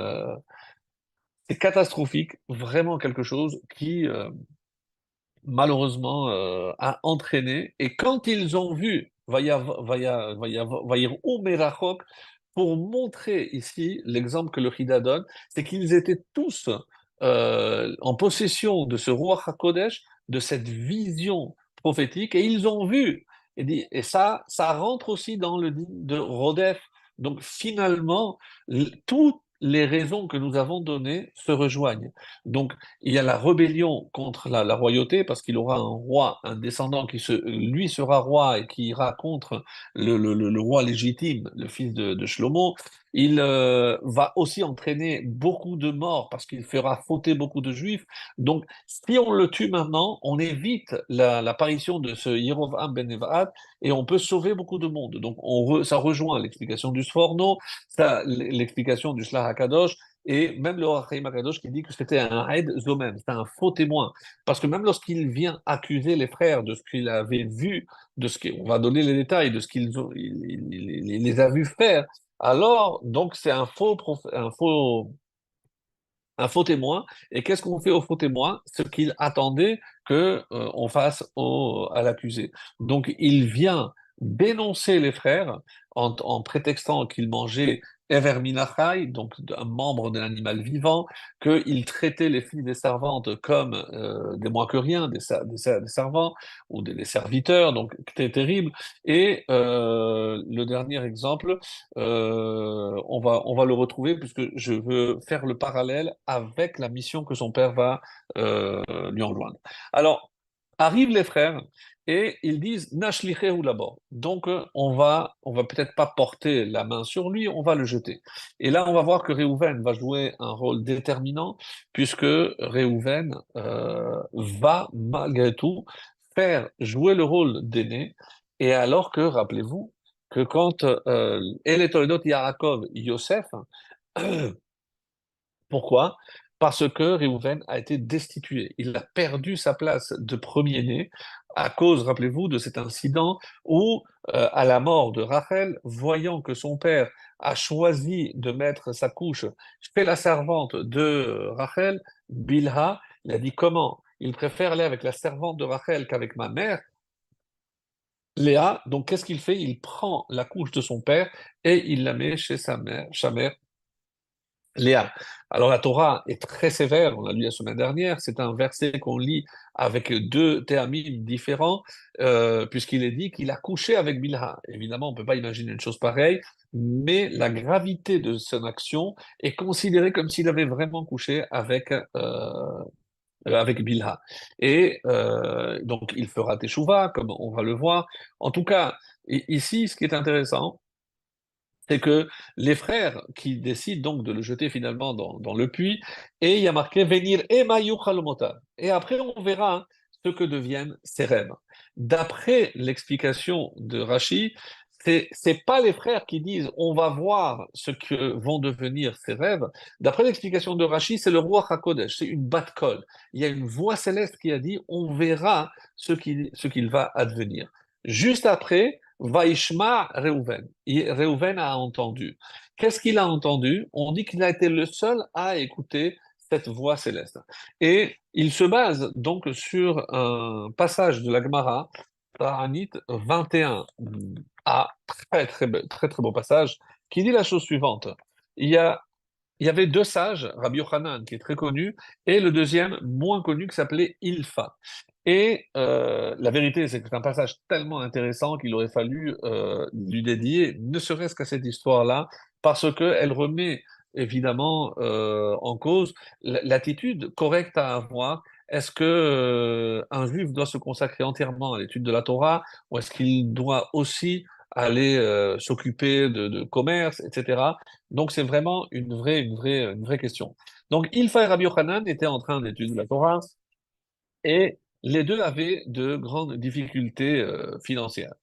c'est catastrophique, vraiment quelque chose qui, malheureusement, a entraîné. Et quand ils ont vu Vayir Merachok, pour montrer ici l'exemple que le Chida donne, c'est qu'ils étaient tous en possession de ce roi HaKodesh, de cette vision prophétique, et ils ont vu. Et ça rentre aussi dans le dit de Rodef. Donc finalement, toutes les raisons que nous avons données se rejoignent. Donc il y a la rébellion contre la royauté, parce qu'il aura un roi, un descendant lui sera roi et qui ira contre le roi légitime, le fils de Shlomo. Il va aussi entraîner beaucoup de morts parce qu'il fera fauter beaucoup de juifs. Donc, si on le tue maintenant, on évite l'apparition de ce Yerovam ben Nevat et on peut sauver beaucoup de monde. Donc, ça rejoint l'explication du Sforno, l'explication du Shlach HaKadosh, et même le Rachaim Akadosh qui dit que c'était un Aed Zomem, c'était un faux témoin. Parce que même lorsqu'il vient accuser les frères de ce qu'il avait vu, on va donner les détails de ce qu'ils ont, il les a vus faire, alors, donc, c'est un faux témoin. Et qu'est-ce qu'on fait au faux témoin? Ce qu'il attendait que on fasse à l'accusé. Donc, il vient dénoncer les frères en prétextant qu'ils mangeaient Ever Minachai, donc un membre de l'animal vivant, qu'ils traitaient les filles des servantes comme des moins que rien, des servants ou des serviteurs, donc c'était terrible. Et le dernier exemple, on va le retrouver puisque je veux faire le parallèle avec la mission que son père va lui enjoindre. Alors, arrivent les frères et ils disent Nashlichehu d'abord. Donc, on va peut-être pas porter la main sur lui, on va le jeter. Et là, on va voir que Réhouven va jouer un rôle déterminant puisque Réhouven va malgré tout faire jouer le rôle d'aîné. Et alors que, rappelez-vous, que quand El Toledot Yaakov Yosef, pourquoi? Parce que Réhouven a été destitué. Il a perdu sa place de premier-né à cause, rappelez-vous, de cet incident où, à la mort de Rachel, voyant que son père a choisi de mettre sa couche chez la servante de Rachel, Bilha, il a dit comment? Il préfère aller avec la servante de Rachel qu'avec ma mère. Léa, donc qu'est-ce qu'il fait? Il prend la couche de son père et il la met chez sa mère Léa. Alors la Torah est très sévère, on l'a lu la semaine dernière, c'est un verset qu'on lit avec 2 théamim différents, puisqu'il est dit qu'il a couché avec Bilha. Évidemment, on ne peut pas imaginer une chose pareille, mais la gravité de son action est considérée comme s'il avait vraiment couché avec Bilha. Et donc il fera teshuva, comme on va le voir. En tout cas, ici, ce qui est intéressant, c'est que les frères qui décident donc de le jeter finalement dans le puits, et il y a marqué venir Ema Yuchalomota. Et après, on verra ce que deviennent ces rêves. D'après l'explication de Rashi, c'est pas les frères qui disent on va voir ce que vont devenir ces rêves. D'après l'explication de Rashi, c'est le roi Hakodesh, c'est une bat-kol. Il y a une voix céleste qui a dit on verra ce qu'il va advenir. Juste après, Vaishma Reuven. Reuven a entendu. Qu'est-ce qu'il a entendu? On dit qu'il a été le seul à écouter cette voix céleste. Et il se base donc sur un passage de la Gemara, Ta'anit 21, très très beau passage, qui dit la chose suivante. Il y a il y avait 2 sages, Rabbi Yochanan, qui est très connu, et le deuxième, moins connu, qui s'appelait Ilfa. Et la vérité, c'est que c'est un passage tellement intéressant qu'il aurait fallu lui dédier, ne serait-ce qu'à cette histoire-là, parce qu'elle remet évidemment en cause l'attitude correcte à avoir. Est-ce que un juif doit se consacrer entièrement à l'étude de la Torah, ou est-ce qu'il doit aussi aller s'occuper de commerce, etc. Donc c'est vraiment une vraie question. Donc Ilfa et Rabbi Yochanan étaient en train d'étudier la Torah et les deux avaient de grandes difficultés financières.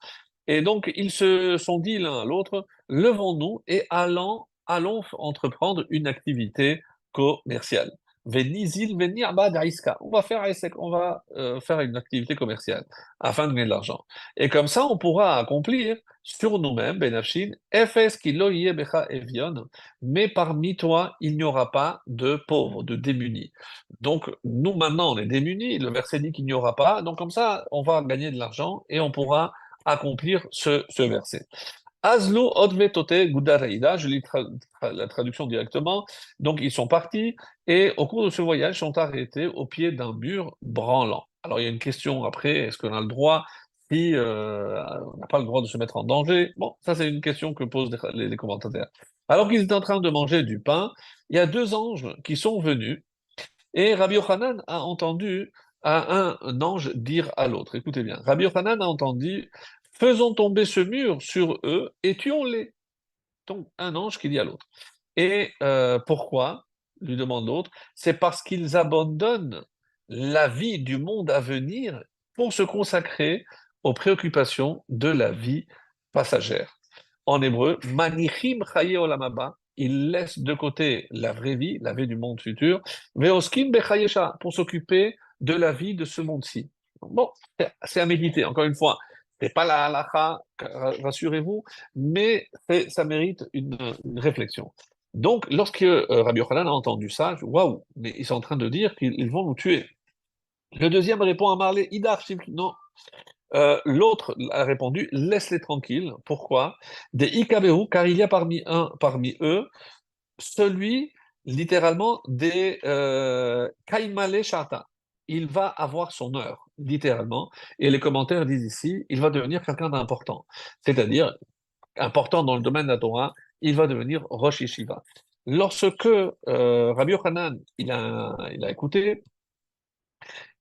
Et donc, ils se sont dit l'un à l'autre, levons-nous et allons entreprendre une activité commerciale. Venizil, venir badaïska. On va faire on va faire une activité commerciale afin de gagner de l'argent. Et comme ça, on pourra accomplir sur nous-mêmes, Benafshin, Efes ki lo yeh becha evion, mais parmi toi, il n'y aura pas de pauvres, de démunis. Donc, nous maintenant, on est démunis. Le verset dit qu'il n'y aura pas. Donc, comme ça, on va gagner de l'argent et on pourra accomplir ce verset. Azlo odve tote gudareida, je lis la traduction directement. Donc ils sont partis et au cours de ce voyage, ils sont arrêtés au pied d'un mur branlant. Alors il y a une question après, est-ce qu'on a le droit si on n'a pas le droit de se mettre en danger? Bon, ça c'est une question que posent les commentateurs. Alors qu'ils étaient en train de manger du pain, il y a deux anges qui sont venus et Rabbi Yochanan a entendu un ange dire à l'autre, écoutez bien, Rabbi Yochanan a entendu, faisons tomber ce mur sur eux et tuons-les. Donc un ange qui dit à l'autre. Et pourquoi, lui demande l'autre, c'est parce qu'ils abandonnent la vie du monde à venir pour se consacrer aux préoccupations de la vie passagère. En hébreu, manichim chaye olam haba, ils laissent de côté la vraie vie, la vie du monde futur, veoskim bechayesha, pour s'occuper de la vie de ce monde-ci. Bon, c'est à méditer, encore une fois. C'est pas la halakha, rassurez-vous, mais ça mérite une réflexion. Donc, lorsque Rabbi Yochanan a entendu ça, waouh, mais ils sont en train de dire qu'ils vont nous tuer. Le deuxième répond à Marley, Idar, non. L'autre a répondu, laisse-les tranquilles. Pourquoi? Des Ikabehu, car il y a parmi eux, celui, littéralement, des Kaimale Shata. Il va avoir son heure, littéralement. Et les commentaires disent ici, il va devenir quelqu'un d'important. C'est-à-dire, important dans le domaine de la Torah, il va devenir Rosh Yeshiva. Lorsque Rabbi Yochanan, il a écouté,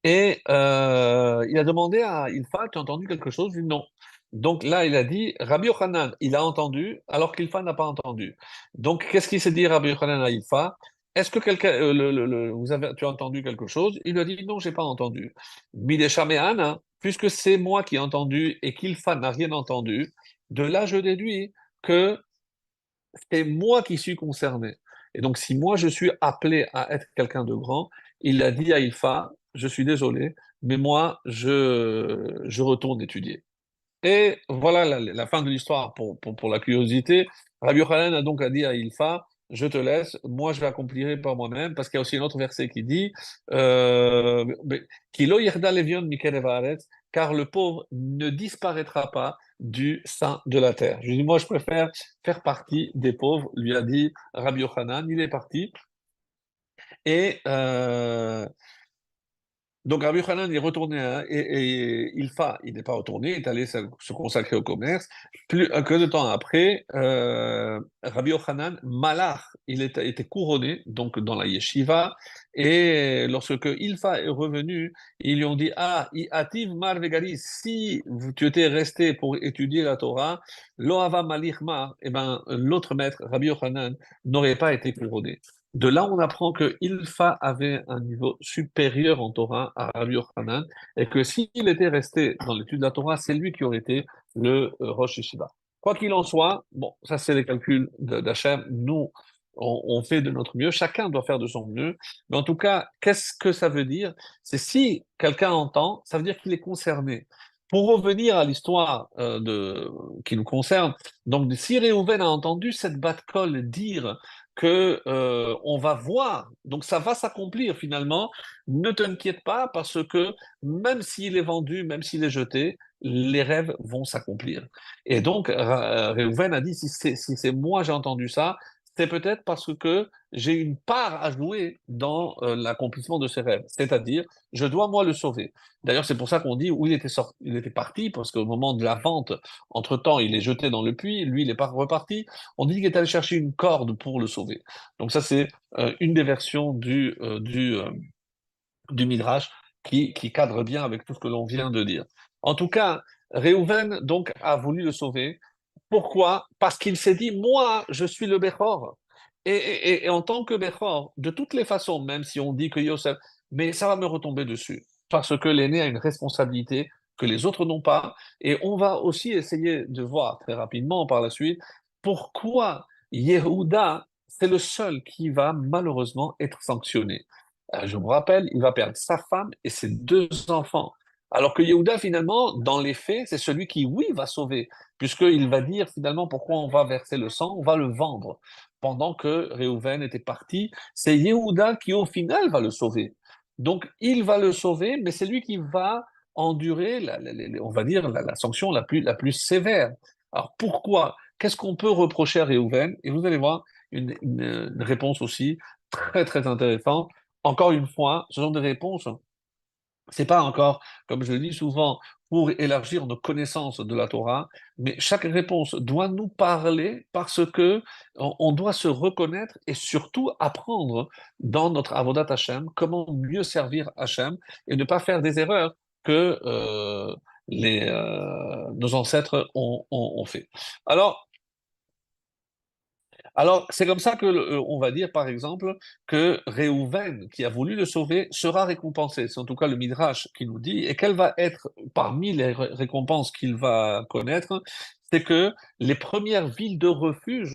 et il a demandé à Ilfa, tu as entendu quelque chose? Il dit non. Donc là, il a dit, Rabbi Yochanan, il a entendu, alors qu'Ilfa n'a pas entendu. Donc, qu'est-ce qu'il s'est dit Rabbi Yochanan à Ilfa? Est-ce que quelqu'un, tu as entendu quelque chose? Il lui a dit, non, j'ai pas entendu. Mideshameana, puisque c'est moi qui ai entendu et qu'Ilfa n'a rien entendu, de là, je déduis que c'est moi qui suis concerné. Et donc, si moi je suis appelé à être quelqu'un de grand, il a dit à Ilfa, je suis désolé, mais moi, je retourne étudier. Et voilà la fin de l'histoire pour la curiosité. Rabbi Yochanan a donc dit à Ilfa, je te laisse, moi je vais accomplir par moi-même, parce qu'il y a aussi un autre verset qui dit Kilo yirda levion mikelev haaretz, car le pauvre ne disparaîtra pas du sein de la terre. Je dis, moi je préfère faire partie des pauvres, lui a dit Rabbi Yochanan, il est parti. Et donc Rabbi Hanan est retourné et Ilfa, il n'est pas retourné, il est allé se consacrer au commerce. Plus que de temps après, Rabbi Hanan, Malach, il était couronné donc dans la yeshiva. Et lorsque Ilfa est revenu, ils lui ont dit ah, Ativ Mar Vegari, si tu étais resté pour étudier la Torah, Loava Malich Mar, eh ben l'autre maître, Rabbi Hanan, n'aurait pas été couronné. De là, on apprend que Ilfa avait un niveau supérieur en Torah à Rabbi Yochanan et que s'il était resté dans l'étude de la Torah, c'est lui qui aurait été le Rosh Yeshiva. Quoi qu'il en soit, bon, ça c'est les calculs d'Hachem. Nous, on fait de notre mieux. Chacun doit faire de son mieux. Mais en tout cas, qu'est-ce que ça veut dire? C'est si quelqu'un entend, ça veut dire qu'il est concerné. Pour revenir à l'histoire qui nous concerne, donc si Réhouven a entendu cette Bat-Kol dire que on va voir, donc ça va s'accomplir finalement. Ne t'inquiète pas parce que même s'il est vendu, même s'il est jeté, les rêves vont s'accomplir. Et donc Réhouven a dit si c'est moi j'ai entendu ça, c'est peut-être parce que j'ai une part à jouer dans l'accomplissement de ces rêves. C'est-à-dire, je dois moi le sauver. D'ailleurs, c'est pour ça qu'on dit où il était sorti, il était parti, parce qu'au moment de la vente, entre-temps, il est jeté dans le puits, lui, il n'est pas reparti. On dit qu'il est allé chercher une corde pour le sauver. Donc ça, c'est une des versions du Midrash qui cadre bien avec tout ce que l'on vient de dire. En tout cas, Réhouven donc a voulu le sauver Pourquoi? Parce qu'il s'est dit, moi, je suis le Bechor. Et en tant que Bechor, de toutes les façons, même si on dit que Yosef, mais ça va me retomber dessus. Parce que l'aîné a une responsabilité que les autres n'ont pas. Et on va aussi essayer de voir très rapidement par la suite pourquoi Yehuda, c'est le seul qui va malheureusement être sanctionné. Je vous rappelle, il va perdre sa femme et ses deux enfants. Alors que Yehuda, finalement, dans les faits, c'est celui qui, oui, va sauver puisqu'il va dire finalement pourquoi on va verser le sang, on va le vendre. Pendant que Réhouven était parti, c'est Yehuda qui au final va le sauver. Donc il va le sauver, mais c'est lui qui va endurer, on va dire, la sanction la plus sévère. Alors pourquoi? Qu'est-ce qu'on peut reprocher à Réhouven? Et vous allez voir une réponse aussi très très intéressante. Encore une fois, ce sont des réponses c'est pas encore, comme je le dis souvent, pour élargir nos connaissances de la Torah, mais chaque réponse doit nous parler parce que on doit se reconnaître et surtout apprendre dans notre avodat Hashem comment mieux servir Hashem et ne pas faire des erreurs que nos ancêtres ont fait. Alors, c'est comme ça que on va dire, par exemple, que Réhouven, qui a voulu le sauver, sera récompensé. C'est en tout cas le Midrash qui nous dit. Et quelle va être, parmi les récompenses qu'il va connaître, c'est que les premières villes de refuge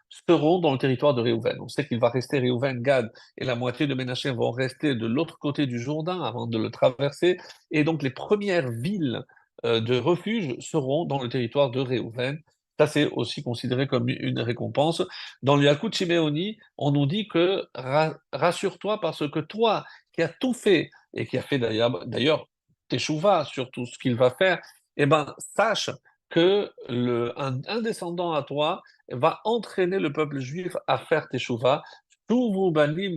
seront dans le territoire de Réhouven. On sait qu'il va rester Réhouven, Gad, et la moitié de Ménaché vont rester de l'autre côté du Jourdain avant de le traverser. Et donc les premières villes de refuge seront dans le territoire de Réhouven. Ça, c'est aussi considéré comme une récompense. Dans le Yakut Shimeoni, on nous dit que rassure-toi parce que toi qui as tout fait et qui a fait d'ailleurs Teshuvah sur tout ce qu'il va faire, eh ben, sache que un descendant à toi va entraîner le peuple juif à faire Teshuvah. Shuvu banim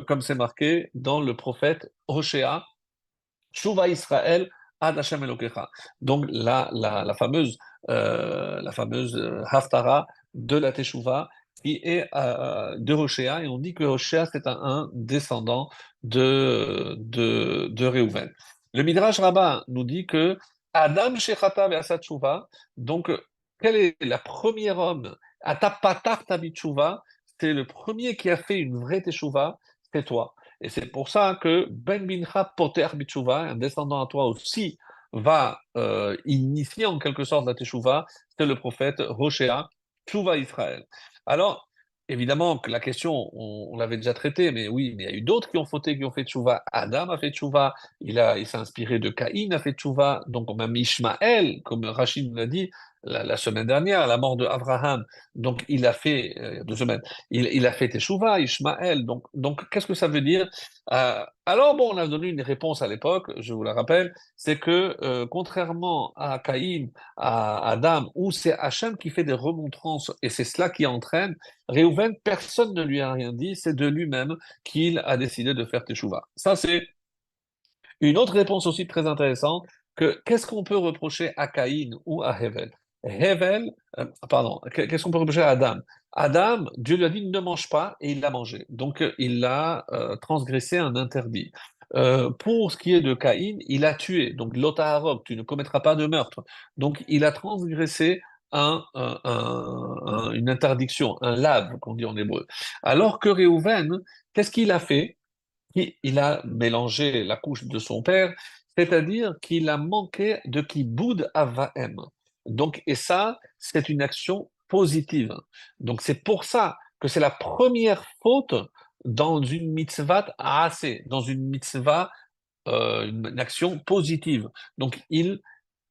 comme c'est marqué dans le prophète Hoshea, Shuva Israël ad Hashem Elokecha. Donc la fameuse Haftara de la Teshuvah qui est de Hoshea, et on dit que Hoshea c'est un descendant de Réhouven. Le Midrash Rabbah nous dit que Adam Shechata ve'asat Teshuvah, donc quel est le premier homme, Atapatar Tabitchuvah, c'est le premier qui a fait une vraie Teshuvah, c'est toi. Et c'est pour ça que Ben Bincha Poter Bitshuva, un descendant à toi aussi, va initier en quelque sorte la Teshuvah, c'est le prophète Hoshea, Teshuvah Israël. Alors, évidemment que la question, on l'avait déjà traitée, mais oui, mais il y a eu d'autres qui ont fauté, qui ont fait Teshuvah. Adam a fait Teshuvah, il s'est inspiré de Caïn, a fait Teshuvah, donc même Ishmaël, comme Rachid l'a dit la semaine dernière, à la mort de Abraham, donc il a fait, il y a 2 semaines, il a fait Teshuvah, Ishmaël. Donc qu'est-ce que ça veut dire? Alors, bon, on a donné une réponse à l'époque, je vous la rappelle, c'est que contrairement à Caïn, à Adam, où c'est Hachem qui fait des remontrances et c'est cela qui entraîne, Réhouven, personne ne lui a rien dit, c'est de lui-même qu'il a décidé de faire Teshuvah. Ça, c'est une autre réponse aussi très intéressante, que qu'est-ce qu'on peut reprocher à Caïn ou à Hevel? Hevel, pardon, qu'est-ce qu'on peut reprocher à Adam? Adam, Dieu lui a dit ne mange pas et il l'a mangé. Donc il a transgressé un interdit. Pour ce qui est de Caïn, il a tué. Donc l'otaharok, tu ne commettras pas de meurtre. Donc il a transgressé une interdiction, un lave, qu'on dit en hébreu. Alors que Réhouven, qu'est-ce qu'il a fait? Il a mélangé la couche de son père, c'est-à-dire qu'il a manqué de kiboud avaem. Donc, et ça, c'est une action positive. Donc, c'est pour ça que c'est la première faute dans une mitzvah assez, dans une mitzvah, une action positive. Donc,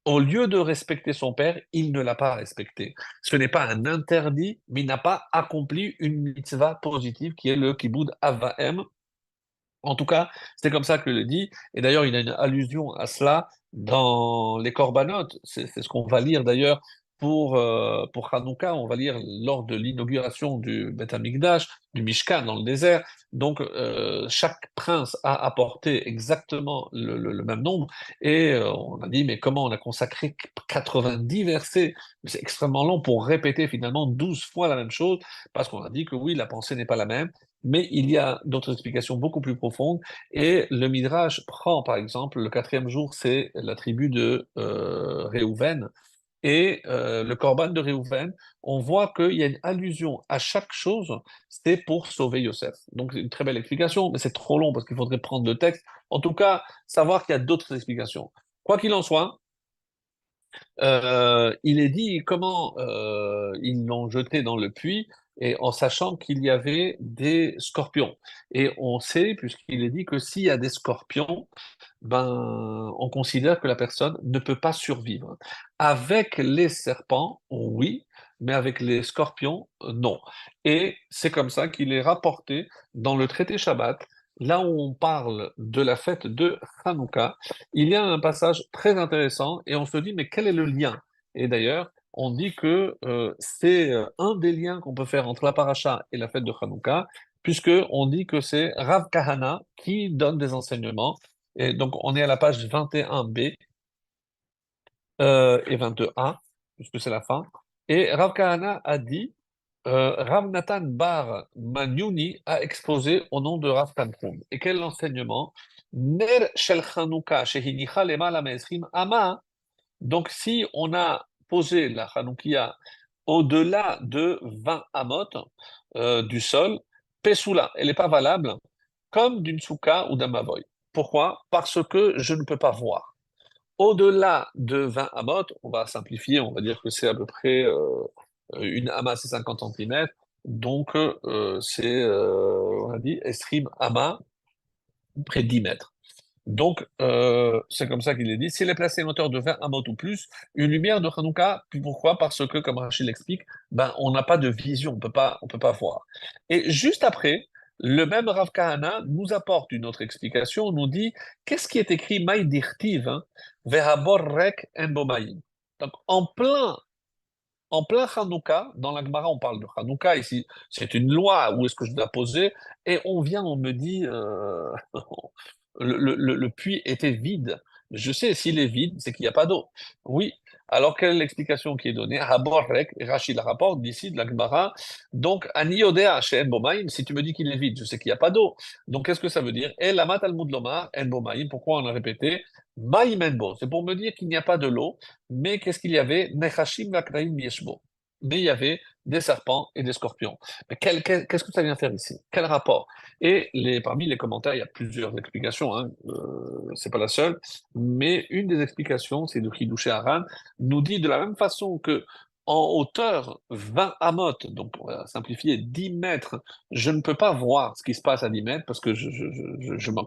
au lieu de respecter son père, il ne l'a pas respecté. Ce n'est pas un interdit, mais il n'a pas accompli une mitzvah positive qui est le kiboud avaem, en tout cas, c'est comme ça que le dit. Et d'ailleurs, il y a une allusion à cela dans les Corbanotes. C'est ce qu'on va lire d'ailleurs pour Hanouka. On va lire lors de l'inauguration du Beth Amikdash, du Mishkan dans le désert. Donc, chaque prince a apporté exactement le même nombre. Et on a dit, mais comment on a consacré 90 versets? C'est extrêmement long pour répéter finalement 12 fois la même chose, parce qu'on a dit que oui, la pensée n'est pas la même. Mais il y a d'autres explications beaucoup plus profondes. Et le Midrash prend, par exemple, le quatrième jour, c'est la tribu de Réhouven. et le Corban de Réhouven, on voit qu'il y a une allusion à chaque chose, c'est pour sauver Yosef. Donc c'est une très belle explication, mais c'est trop long parce qu'il faudrait prendre le texte. En tout cas, savoir qu'il y a d'autres explications. Quoi qu'il en soit, il est dit comment ils l'ont jeté dans le puits, et en sachant qu'il y avait des scorpions. Et on sait, puisqu'il est dit que s'il y a des scorpions, ben, on considère que la personne ne peut pas survivre. Avec les serpents, oui, mais avec les scorpions, non. Et c'est comme ça qu'il est rapporté dans le traité Shabbat, là où on parle de la fête de Hanouka. Il y a un passage très intéressant et on se dit, mais quel est le lien? Et d'ailleurs, on dit que c'est un des liens qu'on peut faire entre la paracha et la fête de Hanouka, puisque on dit que c'est Rav Kahana qui donne des enseignements, et donc, on est à la page 21b et 21, puisque c'est la fin. Et Rav Kahana a dit, Rav Nathan Bar Manyuni a exposé au nom de Rav Tanchum. Et quel enseignement? Ner shel Chanukah shehinicha lemala me'esrim ama. Donc, si on a posé la Hanoukia au-delà de 20 amot du sol, Pessoula, elle n'est pas valable comme d'une souka ou d'un mavoy. Pourquoi? Parce que je ne peux pas voir. Au-delà de 20 amot, on va simplifier, on va dire que c'est à peu près une ama, c'est 50 centimètres, donc c'est, on a dit, estrim ama, près de 10 mètres. Donc, c'est comme ça qu'il est dit. S'il est placé à une hauteur de 20 amot ou plus, une lumière de Hanouka, pourquoi? Parce que, comme Rachid l'explique, ben, on n'a pas de vision, on peut pas voir. Et juste après, le même Rav Kahana nous apporte une autre explication, nous dit, qu'est-ce qui est écrit Maï dirtiv, hein, Vehabor rek en bomaïm. Donc, en plein Hanouka, dans la Gemara, on parle de Hanouka ici, c'est une loi, où est-ce que je dois poser? Et on vient, on me dit, le puits était vide. Je sais, s'il est vide, c'est qu'il n'y a pas d'eau. Oui. Alors, quelle est l'explication qui est donnée? Haborek, Rachid la rapporte d'ici, de la Gemara. Donc, Aniyodea, chez En si tu me dis qu'il est vide, je sais qu'il n'y a pas d'eau. Donc, qu'est-ce que ça veut dire? El Amat Talmud Lomar, En Bomaim, pourquoi on a répété? Maïm En. C'est pour me dire qu'il n'y a pas de l'eau, mais qu'est-ce qu'il y avait? Nechashim Vakraim Yeshbo. Mais il y avait des serpents et des scorpions. Mais qu'est-ce que ça vient faire ici? Quel rapport? Et parmi les commentaires, il y a plusieurs explications, hein, c'est pas la seule, mais une des explications, c'est de Hidouché Haran, nous dit de la même façon que en hauteur 20 amot, donc on va simplifier 10 mètres, je ne peux pas voir ce qui se passe à 10 mètres parce que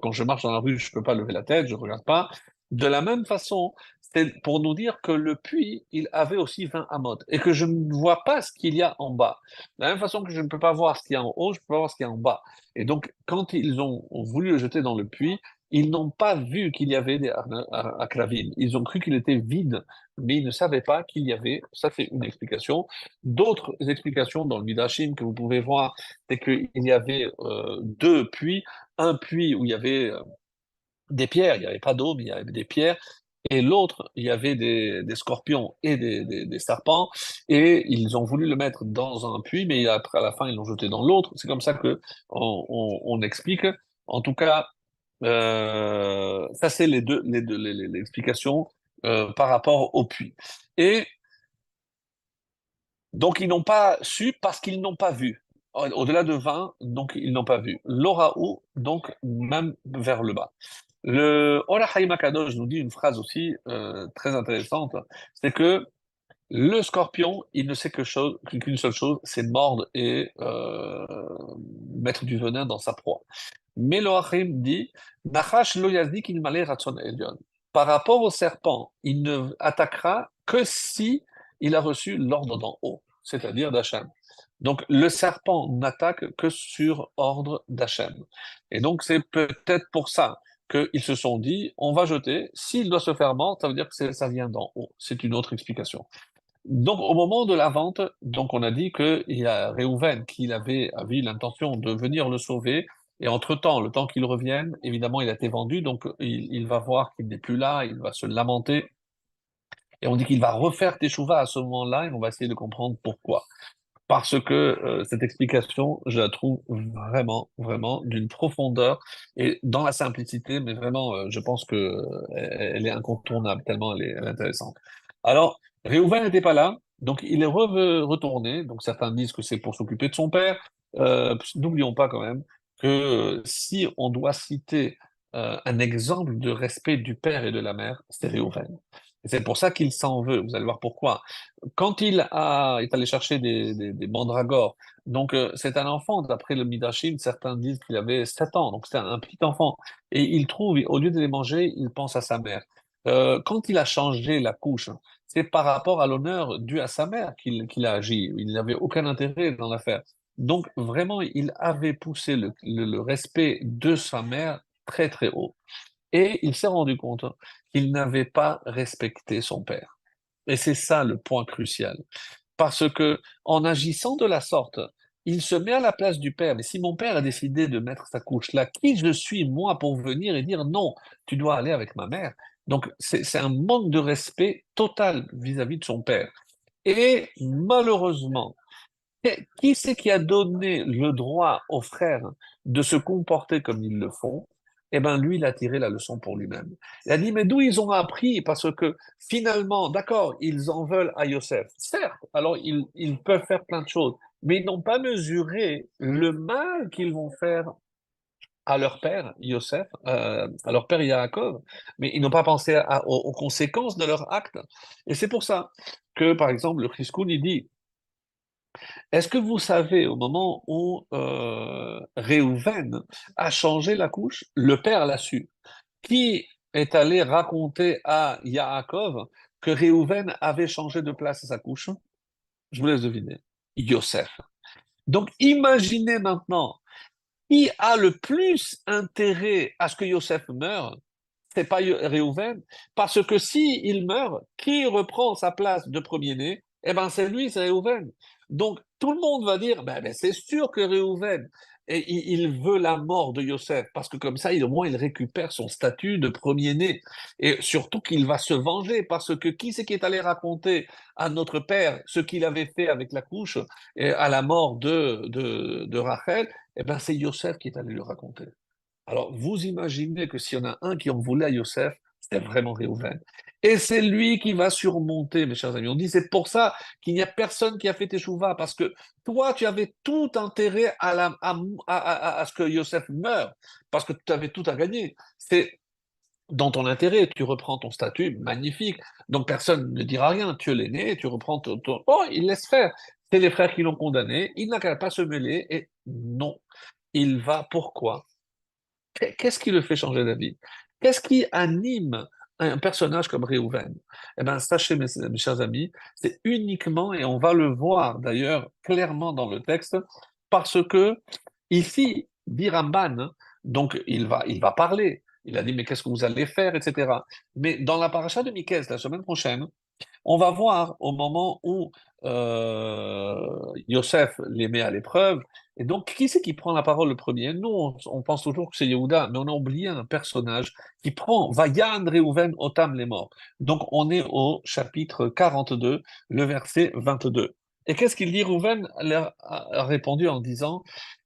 quand je marche dans la rue, je ne peux pas lever la tête, je ne regarde pas. De la même façon, c'est pour nous dire que le puits, il avait aussi 20 amot et que je ne vois pas ce qu'il y a en bas. De la même façon que je ne peux pas voir ce qu'il y a en haut, je ne peux pas voir ce qu'il y a en bas. Et donc, quand ils ont voulu le jeter dans le puits, ils n'ont pas vu qu'il y avait des akravim. Ils ont cru qu'il était vide, mais ils ne savaient pas qu'il y avait. Ça, c'est une explication. D'autres explications dans le Midrashim que vous pouvez voir, c'est qu'il y avait deux puits. Un puits où il y avait des pierres, il n'y avait pas d'eau, mais il y avait des pierres. Et l'autre, il y avait des scorpions et des serpents, et ils ont voulu le mettre dans un puits, mais après, à la fin, ils l'ont jeté dans l'autre. C'est comme ça que on explique. En tout cas, ça, c'est les explications par rapport au puits. Et donc, ils n'ont pas su parce qu'ils n'ont pas vu. Au-delà de 20, donc ils n'ont pas vu. L'Oraou, donc même vers le bas. Le Ora Haïm Akadosh nous dit une phrase aussi très intéressante, c'est que le scorpion, il ne sait qu'une seule chose, c'est mordre et mettre du venin dans sa proie. Mais le Haïm dit, Nachash lo yazdik ilmale ratson elyon. Par rapport au serpent, il ne attaquera que si il a reçu l'ordre d'en haut, c'est-à-dire d'Hachem. Donc le serpent n'attaque que sur ordre d'Hachem. Et donc c'est peut-être pour ça qu'ils se sont dit, on va jeter, s'il doit se faire mordre, ça veut dire que ça vient d'en haut. C'est une autre explication. Donc au moment de la vente, donc on a dit qu'il y a Réhouven qui avait l'intention de venir le sauver, et entre-temps, le temps qu'il revienne, évidemment, il a été vendu, donc il va voir qu'il n'est plus là, il va se lamenter, et on dit qu'il va refaire Teshuvah à ce moment-là, et on va essayer de comprendre pourquoi. Parce que cette explication, je la trouve vraiment, vraiment d'une profondeur et dans la simplicité, mais vraiment, je pense que elle est incontournable, tellement elle est intéressante. Alors, Réhouven n'était pas là, donc il est retourné. Donc certains disent que c'est pour s'occuper de son père. N'oublions pas quand même que si on doit citer un exemple de respect du père et de la mère, c'est Réhouven. Et c'est pour ça qu'il s'en veut. Vous allez voir pourquoi. Quand est allé chercher des mandragores, donc c'est un enfant, d'après le Midrashim, certains disent qu'il avait 7 ans, donc c'est un petit enfant. Et il trouve, au lieu de les manger, il pense à sa mère. Quand il a changé la couche, c'est par rapport à l'honneur dû à sa mère qu'il a agi. Il n'avait aucun intérêt dans l'affaire. Donc vraiment, il avait poussé le respect de sa mère très très haut. Et il s'est rendu compte qu'il n'avait pas respecté son père. Et c'est ça le point crucial. Parce que en agissant de la sorte, il se met à la place du père. Mais si mon père a décidé de mettre sa couche là, qui je suis moi pour venir et dire non, tu dois aller avec ma mère? Donc c'est un manque de respect total vis-à-vis de son père. Et malheureusement, qui c'est qui a donné le droit aux frères de se comporter comme ils le font? Eh bien, lui, il a tiré la leçon pour lui-même. Il a dit, mais d'où ils ont appris? Parce que finalement, d'accord, ils en veulent à Yosef. Certes, alors ils peuvent faire plein de choses, mais ils n'ont pas mesuré le mal qu'ils vont faire à leur père, Yosef, à leur père Yaakov, mais ils n'ont pas pensé aux conséquences de leur acte. Et c'est pour ça que, par exemple, le Chizkoun, il dit, est-ce que vous savez, au moment où Réhouven a changé la couche, le père l'a su. Qui est allé raconter à Yaakov que Réhouven avait changé de place à sa couche? Je vous laisse deviner. Yosef. Donc imaginez maintenant, qui a le plus intérêt à ce que Yosef meure? C'est pas Réhouven, parce que si il meurt, qui reprend sa place de premier-né? Eh ben c'est lui, c'est Réhouven. Donc tout le monde va dire, ben, c'est sûr que Réhouven, et il veut la mort de Yosef, parce que comme ça, au moins, il récupère son statut de premier-né. Et surtout qu'il va se venger, parce que qui c'est qui est allé raconter à notre père ce qu'il avait fait avec la couche et à la mort de Rachel? Eh ben c'est Yosef qui est allé le raconter. Alors, vous imaginez que s'il y en a un qui en voulait à Yosef, c'est vraiment Réhouven. Et c'est lui qui va surmonter, mes chers amis. On dit, c'est pour ça qu'il n'y a personne qui a fait Teshuvah, parce que toi, tu avais tout intérêt à ce que Yosef meure, parce que tu avais tout à gagner. C'est dans ton intérêt, tu reprends ton statut, magnifique. Donc, personne ne dira rien. Tu es l'aîné, tu reprends ton... Oh, il laisse faire. C'est les frères qui l'ont condamné. Il n'a qu'à pas se mêler. Et non, il va. Pourquoi? Qu'est-ce qui le fait changer d'avis? Qu'est-ce qui anime un personnage comme Réhouven? Eh bien, sachez, mes chers amis, c'est uniquement, et on va le voir d'ailleurs clairement dans le texte, parce que ici, dit Ramban, hein, donc il va parler. Il a dit, mais qu'est-ce que vous allez faire, etc. Mais dans la paracha de Mikez, la semaine prochaine, on va voir au moment où Yosef les met à l'épreuve. Et donc, qui c'est qui prend la parole le premier? Nous, on pense toujours que c'est Yehuda, mais on a oublié un personnage qui prend Vayan Reuven Otam les morts. Donc, on est au chapitre 42, le verset 22. Et qu'est-ce qu'il dit? Reuven a répondu en disant,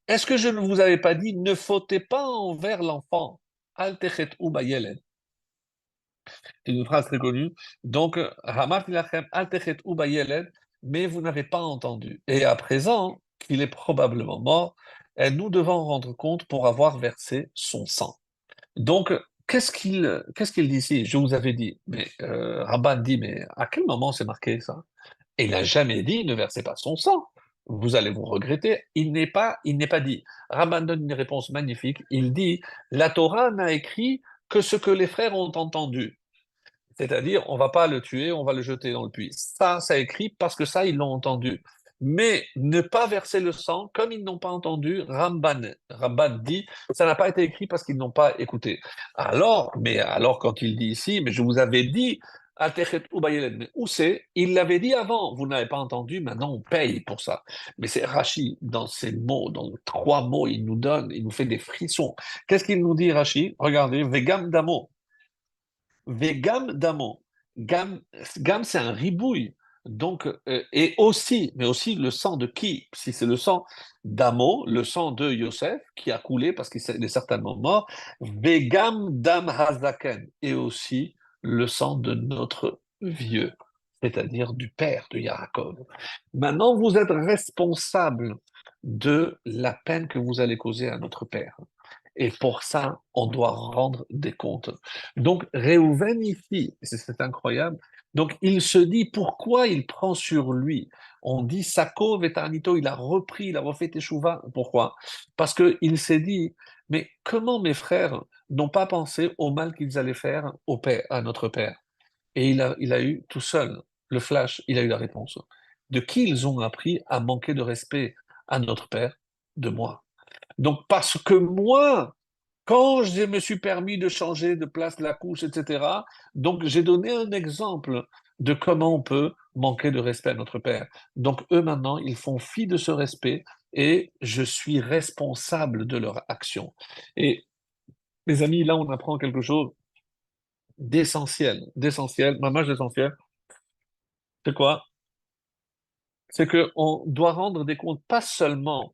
est-ce que je ne vous avais pas dit, ne fautez pas envers l'enfant? Al techet u bayeled. C'est une phrase très connue. Donc, Hamat Lachem al techet u bayeled, mais vous n'avez pas entendu. Et à présent, qu'il est probablement mort, et nous devons rendre compte pour avoir versé son sang. Donc, qu'est-ce qu'il dit ici? Je vous avais dit, mais Rabban dit, mais à quel moment c'est marqué ça? Et il n'a jamais dit, ne versez pas son sang. Vous allez vous regretter. Il n'est pas dit. Rabban donne une réponse magnifique. Il dit, la Torah n'a écrit que ce que les frères ont entendu. C'est-à-dire, on va pas le tuer, on va le jeter dans le puits. Ça écrit parce que ça, ils l'ont entendu. Mais ne pas verser le sang, comme ils n'ont pas entendu, Ramban dit, ça n'a pas été écrit parce qu'ils n'ont pas écouté. Mais alors quand il dit ici, mais je vous avais dit, Atechet Ubayeled, mais où c'est? Il l'avait dit avant, vous n'avez pas entendu, maintenant on paye pour ça. Mais c'est Rachi, dans ces mots, dans 3 mots, il nous donne, il nous fait des frissons. Qu'est-ce qu'il nous dit, Rachi? Regardez, Vegam Damo. Vegam damo. Gam, c'est un ribouille. Donc, et aussi, mais aussi le sang de qui? Si c'est le sang d'Amo, le sang de Yosef, qui a coulé parce qu'il est certainement mort. Vegam dam hazaken. Et aussi le sang de notre vieux. c'est-à-dire du père de Yaakov. Maintenant, vous êtes responsable de la peine que vous allez causer à notre père. Et pour ça, on doit rendre des comptes. Donc, Réhouven ici, c'est incroyable. Donc, il se dit pourquoi il prend sur lui. On dit Sako Vetanito, il a repris, il a refait Teshuvah. Pourquoi? Parce qu'il s'est dit, mais comment mes frères n'ont pas pensé au mal qu'ils allaient faire au père, à notre père? Et il a eu tout seul le flash, il a eu la réponse. De qui ils ont appris à manquer de respect à notre père? De moi. Donc, parce que moi, quand je me suis permis de changer de place la couche, etc., donc j'ai donné un exemple de comment on peut manquer de respect à notre père. Donc, eux, maintenant, ils font fi de ce respect et je suis responsable de leur action. Et mes amis, là, on apprend quelque chose d'essentiel, maman, d'essentiel. C'est quoi? C'est qu'on doit rendre des comptes pas seulement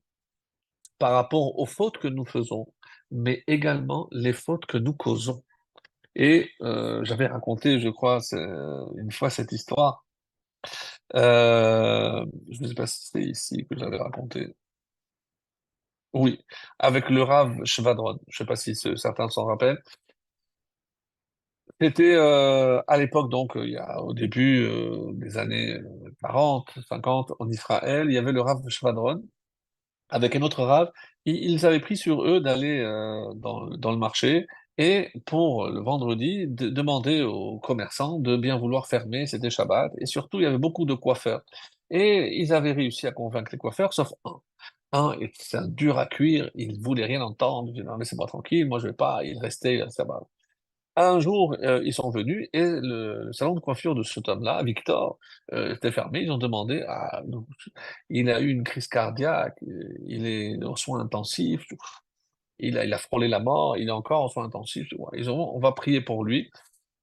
par rapport aux fautes que nous faisons, mais également les fautes que nous causons. Et j'avais raconté, je crois, une fois cette histoire. Je ne sais pas si c'est ici que j'avais raconté. Oui, avec le Rav Shvadron. Je ne sais pas si certains s'en rappellent. C'était à l'époque, donc, il y a, au début des années 40, 50, en Israël, il y avait le Rav Shvadron avec un autre rave, ils avaient pris sur eux d'aller dans le marché et pour le vendredi, demander aux commerçants de bien vouloir fermer, c'était Shabbat, et surtout il y avait beaucoup de coiffeurs. Et ils avaient réussi à convaincre les coiffeurs, sauf un. Un, c'est un dur à cuire, il ne voulait rien entendre, il dit non, laissez-moi tranquille, moi je vais pas, il restait, ça va. Un jour, ils sont venus et le salon de coiffure de cet homme-là, Victor, était fermé. Ils ont demandé, donc, il a eu une crise cardiaque, il est en soins intensifs, il a frôlé la mort, il est encore en soins intensifs. On va prier pour lui.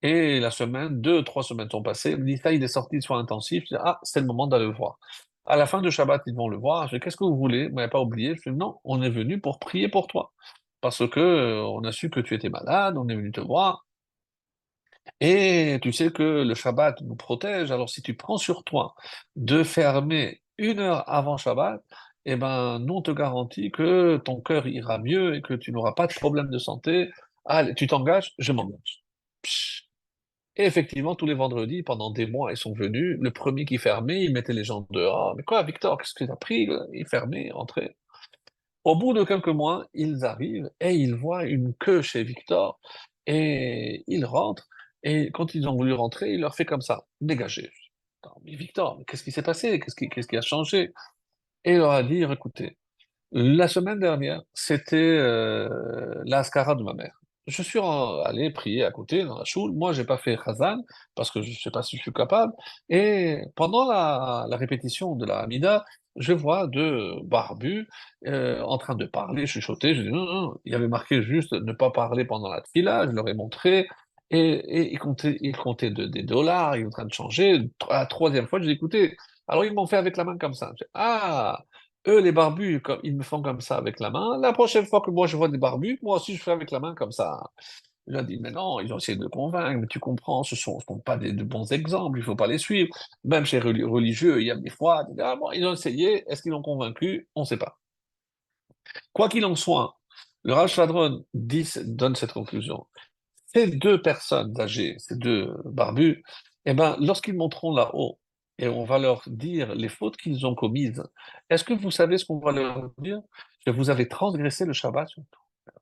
Et la semaine, 2, 3 semaines sont passées. Il me dit, ça, il est sorti de soins intensifs. Je dis, ah, c'est le moment d'aller le voir. À la fin de Shabbat, ils vont le voir. Je dis, qu'est-ce que vous voulez? Vous m'avez pas oublié. Je dis, non, on est venu pour prier pour toi. Parce que on a su que tu étais malade, on est venu te voir. Et tu sais que le Shabbat nous protège, alors si tu prends sur toi de fermer 1 heure avant Shabbat, eh ben, nous on te garantit que ton cœur ira mieux et que tu n'auras pas de problème de santé. Allez, tu t'engages, je m'engage. Psh. Et effectivement, tous les vendredis, pendant des mois, ils sont venus. Le premier qui fermait, il mettait les gens dehors. Mais quoi, Victor, qu'est-ce que tu as pris? Il fermait, il rentrait. Au bout de quelques mois, ils arrivent et ils voient une queue chez Victor et ils rentrent. Et quand ils ont voulu rentrer, il leur fait comme ça, dégagez. Attends, mais Victor, mais qu'est-ce qui s'est passé? Qu'est-ce qui a changé? Et il leur a dit, écoutez, la semaine dernière, c'était l'Ascara de ma mère. Je suis allé prier à côté dans la choule. Moi, j'ai pas fait Khazan parce que je sais pas si je suis capable. Et pendant la répétition de la Hamida, je vois deux barbus en train de parler, chuchoter. Je dis non, non. Il y avait marqué juste ne pas parler pendant la tfila. Je leur ai montré. Et ils comptaient des dollars, ils sont en train de changer. À la troisième fois, j'ai dit, écoutez, alors ils m'ont fait avec la main comme ça. Ah! Eux, les barbus, ils me font comme ça avec la main. La prochaine fois que moi je vois des barbus, moi aussi je ferai avec la main comme ça. Il a dit, mais non, ils ont essayé de le convaincre, mais tu comprends, ce sont pas de bons exemples, il faut pas les suivre. Même chez les religieux, il y a des fois, ah, bon, ils ont essayé, est-ce qu'ils l'ont convaincu? On ne sait pas. Quoi qu'il en soit, le Rav Shadron donne cette conclusion. Ces deux personnes âgées, ces deux barbus, eh ben, lorsqu'ils monteront là-haut, et on va leur dire les fautes qu'ils ont commises, est-ce que vous savez ce qu'on va leur dire? Que vous avez transgressé le Shabbat,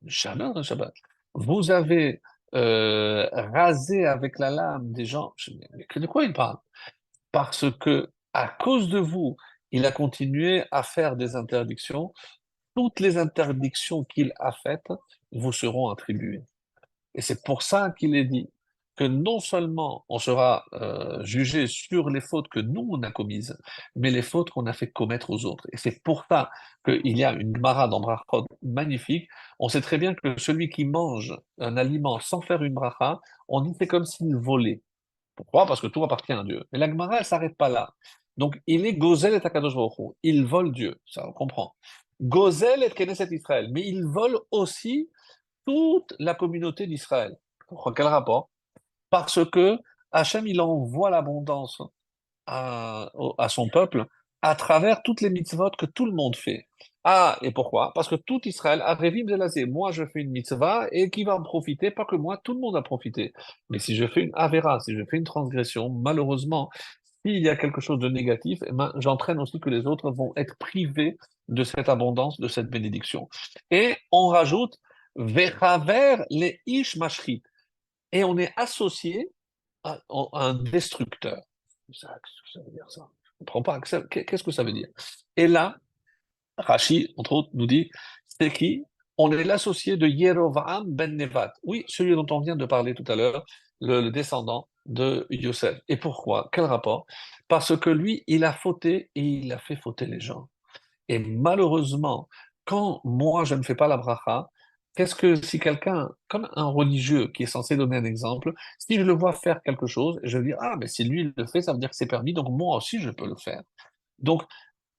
jamais le Shabbat. Vous avez rasé avec la lame des gens. Mais de quoi il parle? Parce que à cause de vous, il a continué à faire des interdictions. Toutes les interdictions qu'il a faites vous seront attribuées. Et c'est pour ça qu'il est dit que non seulement on sera jugé sur les fautes que nous on a commises, mais les fautes qu'on a fait commettre aux autres. Et c'est pour ça qu'il y a une Gemara dans Brachot magnifique. On sait très bien que celui qui mange un aliment sans faire une bracha, on dit c'est comme s'il volait. Pourquoi? Parce que tout appartient à Dieu. Mais la Gemara, elle s'arrête pas là. Donc, il est Gozel et Akadosh Baruch Hu. Il vole Dieu. Ça, on comprend. Gozel et Knesset Israël. Mais il vole aussi toute la communauté d'Israël. Pourquoi? Quel rapport? Parce que Hachem, il envoie l'abondance à son peuple à travers toutes les mitzvot que tout le monde fait. Ah, et pourquoi? Parce que tout Israël, Arevim Zelazé, moi je fais une mitzvah et qui va en profiter? Pas que moi, tout le monde a profité. Mais si je fais une avéra, si je fais une transgression, malheureusement, s'il y a quelque chose de négatif, eh ben, j'entraîne aussi que les autres vont être privés de cette abondance, de cette bénédiction. Et on rajoute, Vechaver les ish mashchit. Et on est associé à un destructeur. Qu'est-ce que ça veut dire ça? Je ne comprends pas. Qu'est-ce que ça veut dire? Et là, Rashi, entre autres, nous dit, c'est qui? On est l'associé de Yerovam ben Nevat. Oui, celui dont on vient de parler tout à l'heure, le descendant de Yosef. Et pourquoi? Quel rapport? Parce que lui, il a fauté et il a fait fauter les gens. Et malheureusement, quand moi, je ne fais pas la bracha, qu'est-ce que si quelqu'un, comme un religieux qui est censé donner un exemple, si je le vois faire quelque chose, je vais dire, ah, mais si lui il le fait, ça veut dire que c'est permis, donc moi aussi je peux le faire. Donc,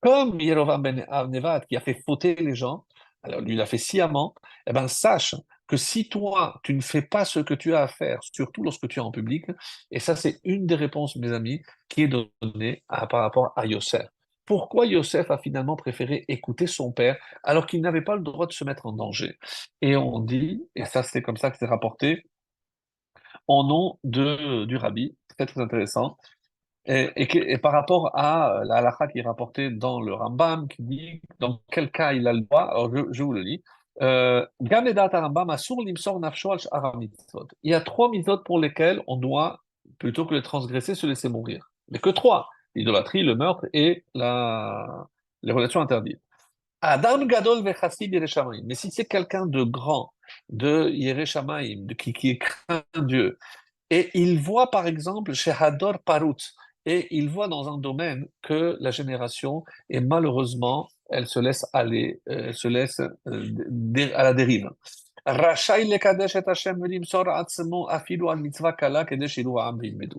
comme Yerovam ben Nevat qui a fait fauter les gens, alors lui il a fait sciemment, eh ben sache que si toi tu ne fais pas ce que tu as à faire, surtout lorsque tu es en public, et ça c'est une des réponses, mes amis, qui est donnée par rapport à Yosef. Pourquoi Yosef a finalement préféré écouter son père alors qu'il n'avait pas le droit de se mettre en danger? Et on dit, et ça c'est comme ça que c'est rapporté, en nom du rabbi, très très intéressant, et par rapport à la halakha qui est rapportée dans le Rambam, qui dit dans quel cas il a le droit, alors je vous le lis. Gam ledat Rambam asur limsor nafsho al sha'ar mitzvot. Il y a trois mitzvot pour lesquelles on doit, plutôt que de transgresser, se laisser mourir. Mais que trois, l'idolâtrie, le meurtre et les relations interdites. Adam gadol vechassid Yireh Shamayim. Mais si c'est quelqu'un de grand, de Yireh Shamayim, qui craint Dieu, et il voit par exemple chez Hador Parut, et il voit dans un domaine que la génération est malheureusement, elle se laisse aller, elle se laisse à la dérive. Rachai lekadesh et Hashem velimsor atzmo afilu al mitzvah kala kedesh ilu ha'am v'ilmedu.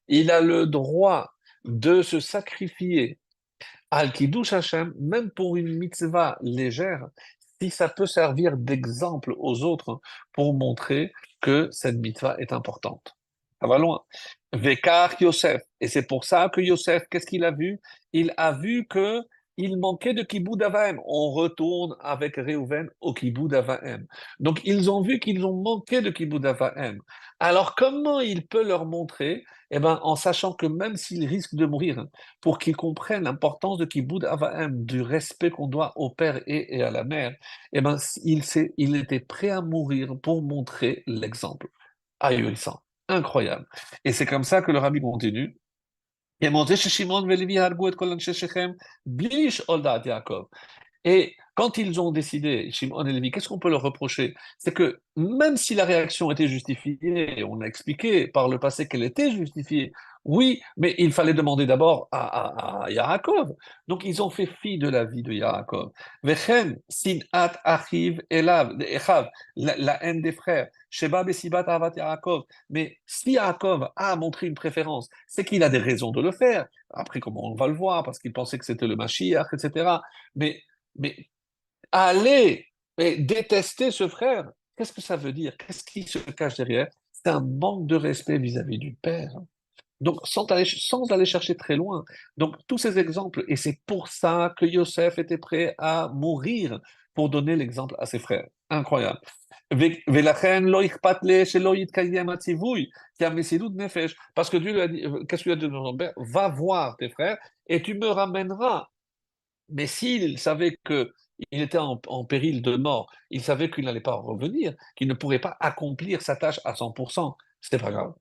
Il a le droit de se sacrifier al kiddush Hashem, même pour une mitzvah légère, si ça peut servir d'exemple aux autres pour montrer que cette mitzvah est importante. Ça va loin. Vekar Yosef. Et c'est pour ça que Yosef, qu'est-ce qu'il a vu? Il a vu que il manquait de Kiboud Avaim. On retourne avec Réhouven au Kiboud Avaim. Donc, ils ont vu qu'ils ont manqué de Kiboud Avaim. Alors, comment il peut leur montrer? Eh ben, en sachant que même s'ils risquent de mourir, pour qu'ils comprennent l'importance de Kiboud Avaim, du respect qu'on doit au père et à la mère, eh ben, il était prêt à mourir pour montrer l'exemple. Ahurissant, incroyable. Et c'est comme ça que le rabbi continue. Et Moshe, Shimon, Levi, Harbu et kol anshe Shechem, bli לשאול דעת Yaakov. Et quand ils ont décidé, Shimon et Lévi, qu'est-ce qu'on peut leur reprocher? C'est que même si la réaction était justifiée, on a expliqué par le passé qu'elle était justifiée, oui, mais il fallait demander d'abord à Yaakov. Donc ils ont fait fi de la vie de Yaakov. Vechem, sinat achiv elav, echav, la haine des frères. Sheba besibat avat Yaakov. Mais si Yaakov a montré une préférence, c'est qu'il a des raisons de le faire. Après, comment on va le voir, parce qu'il pensait que c'était le Mashiach, etc. Mais aller et détester ce frère, qu'est-ce que ça veut dire? Qu'est-ce qui se cache derrière? C'est un manque de respect vis-à-vis du père. Donc, sans aller chercher très loin. Donc, tous ces exemples, et c'est pour ça que Yosef était prêt à mourir pour donner l'exemple à ses frères. Incroyable. ולכן לא אכפת לי שלא יתקיים הציווי, כי המסירות נפש, parce que Dieu lui a dit, qu'est-ce qu'il a dit dans son père? Va voir tes frères et tu me ramèneras. Mais s'il savait qu'il était en péril de mort, il savait qu'il n'allait pas revenir, qu'il ne pourrait pas accomplir sa tâche à 100%, c'était pas grave.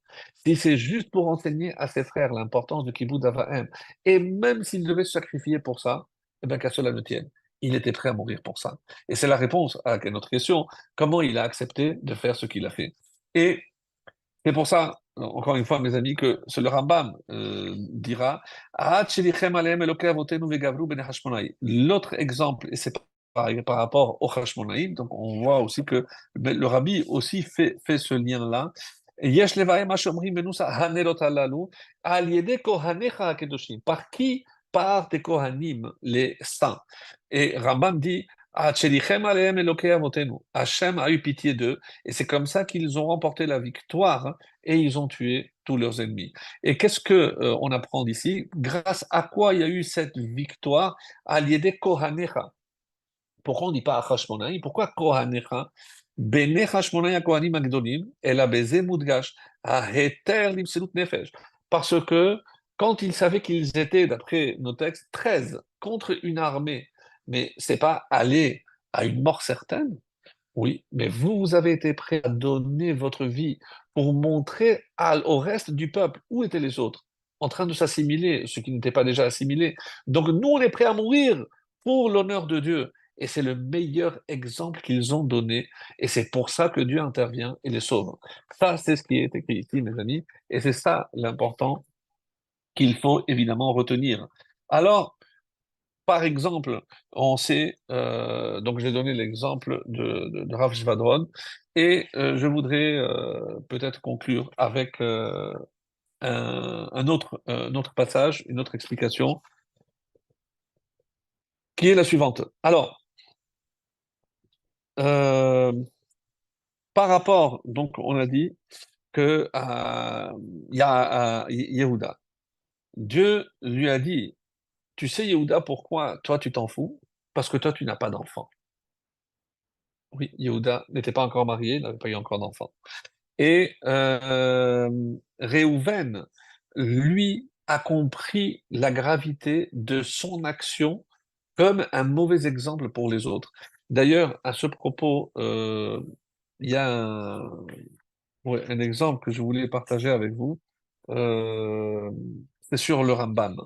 Si c'est juste pour enseigner à ses frères l'importance de Kibbutz Avahem, et même s'il devait se sacrifier pour ça, eh bien qu'à cela ne tienne, il était prêt à mourir pour ça. Et c'est la réponse à notre question, comment il a accepté de faire ce qu'il a fait. Et c'est pour ça, encore une fois, mes amis, que le Rambam dira "Ahat shelichem alehem Elokei avotenu vegavru bnei Hashmonaï." L'autre exemple, et c'est par rapport au Hashmonaïm, donc on voit aussi que le Rabbi aussi fait ce lien-là. Yesh levaim hashomrim benusa hanerot halalu al yedei kohanecha hakedoshim. Par qui? Par tes kohanim, les saints. Et Rambam dit Hatchelichem alehem Elokei avotenu. Hachem a eu pitié d'eux, et c'est comme ça qu'ils ont remporté la victoire, hein, et ils ont tué tous leurs ennemis. Et qu'est-ce que on apprend d'ici? Grâce à quoi il y a eu cette victoire? Aliédé Kohanecha. Pourquoi on ne dit pas Hashmonaï? Pourquoi Kohanecha? Bene Hashmonaï Kohanim Agdolim, El Abeze Mudgash, Aheter Limselut Nefesh. Parce que quand ils savaient qu'ils étaient, d'après nos textes, 13 contre une armée, mais c'est pas aller à une mort certaine, oui, mais vous, vous avez été prêt à donner votre vie pour montrer au reste du peuple où étaient les autres, en train de s'assimiler, ceux qui n'étaient pas déjà assimilés. Donc nous, on est prêts à mourir pour l'honneur de Dieu. Et c'est le meilleur exemple qu'ils ont donné. Et c'est pour ça que Dieu intervient et les sauve. Ça, c'est ce qui est écrit ici, mes amis. Et c'est ça l'important qu'il faut évidemment retenir. Alors, par exemple, on sait, donc j'ai donné l'exemple de Rav Shvadron, et je voudrais peut-être conclure avec un autre passage, une autre explication, qui est la suivante. Alors, euh, par rapport, donc on a dit que il y a Yehuda. Dieu lui a dit, tu sais Yehuda, pourquoi toi tu t'en fous? Parce que toi tu n'as pas d'enfant. Oui, Yehuda n'était pas encore marié, n'avait pas eu encore d'enfant. Et Réhouven, lui, a compris la gravité de son action comme un mauvais exemple pour les autres. D'ailleurs, à ce propos, il y a ouais, un exemple que je voulais partager avec vous. Euh, c'est sur le Rambam.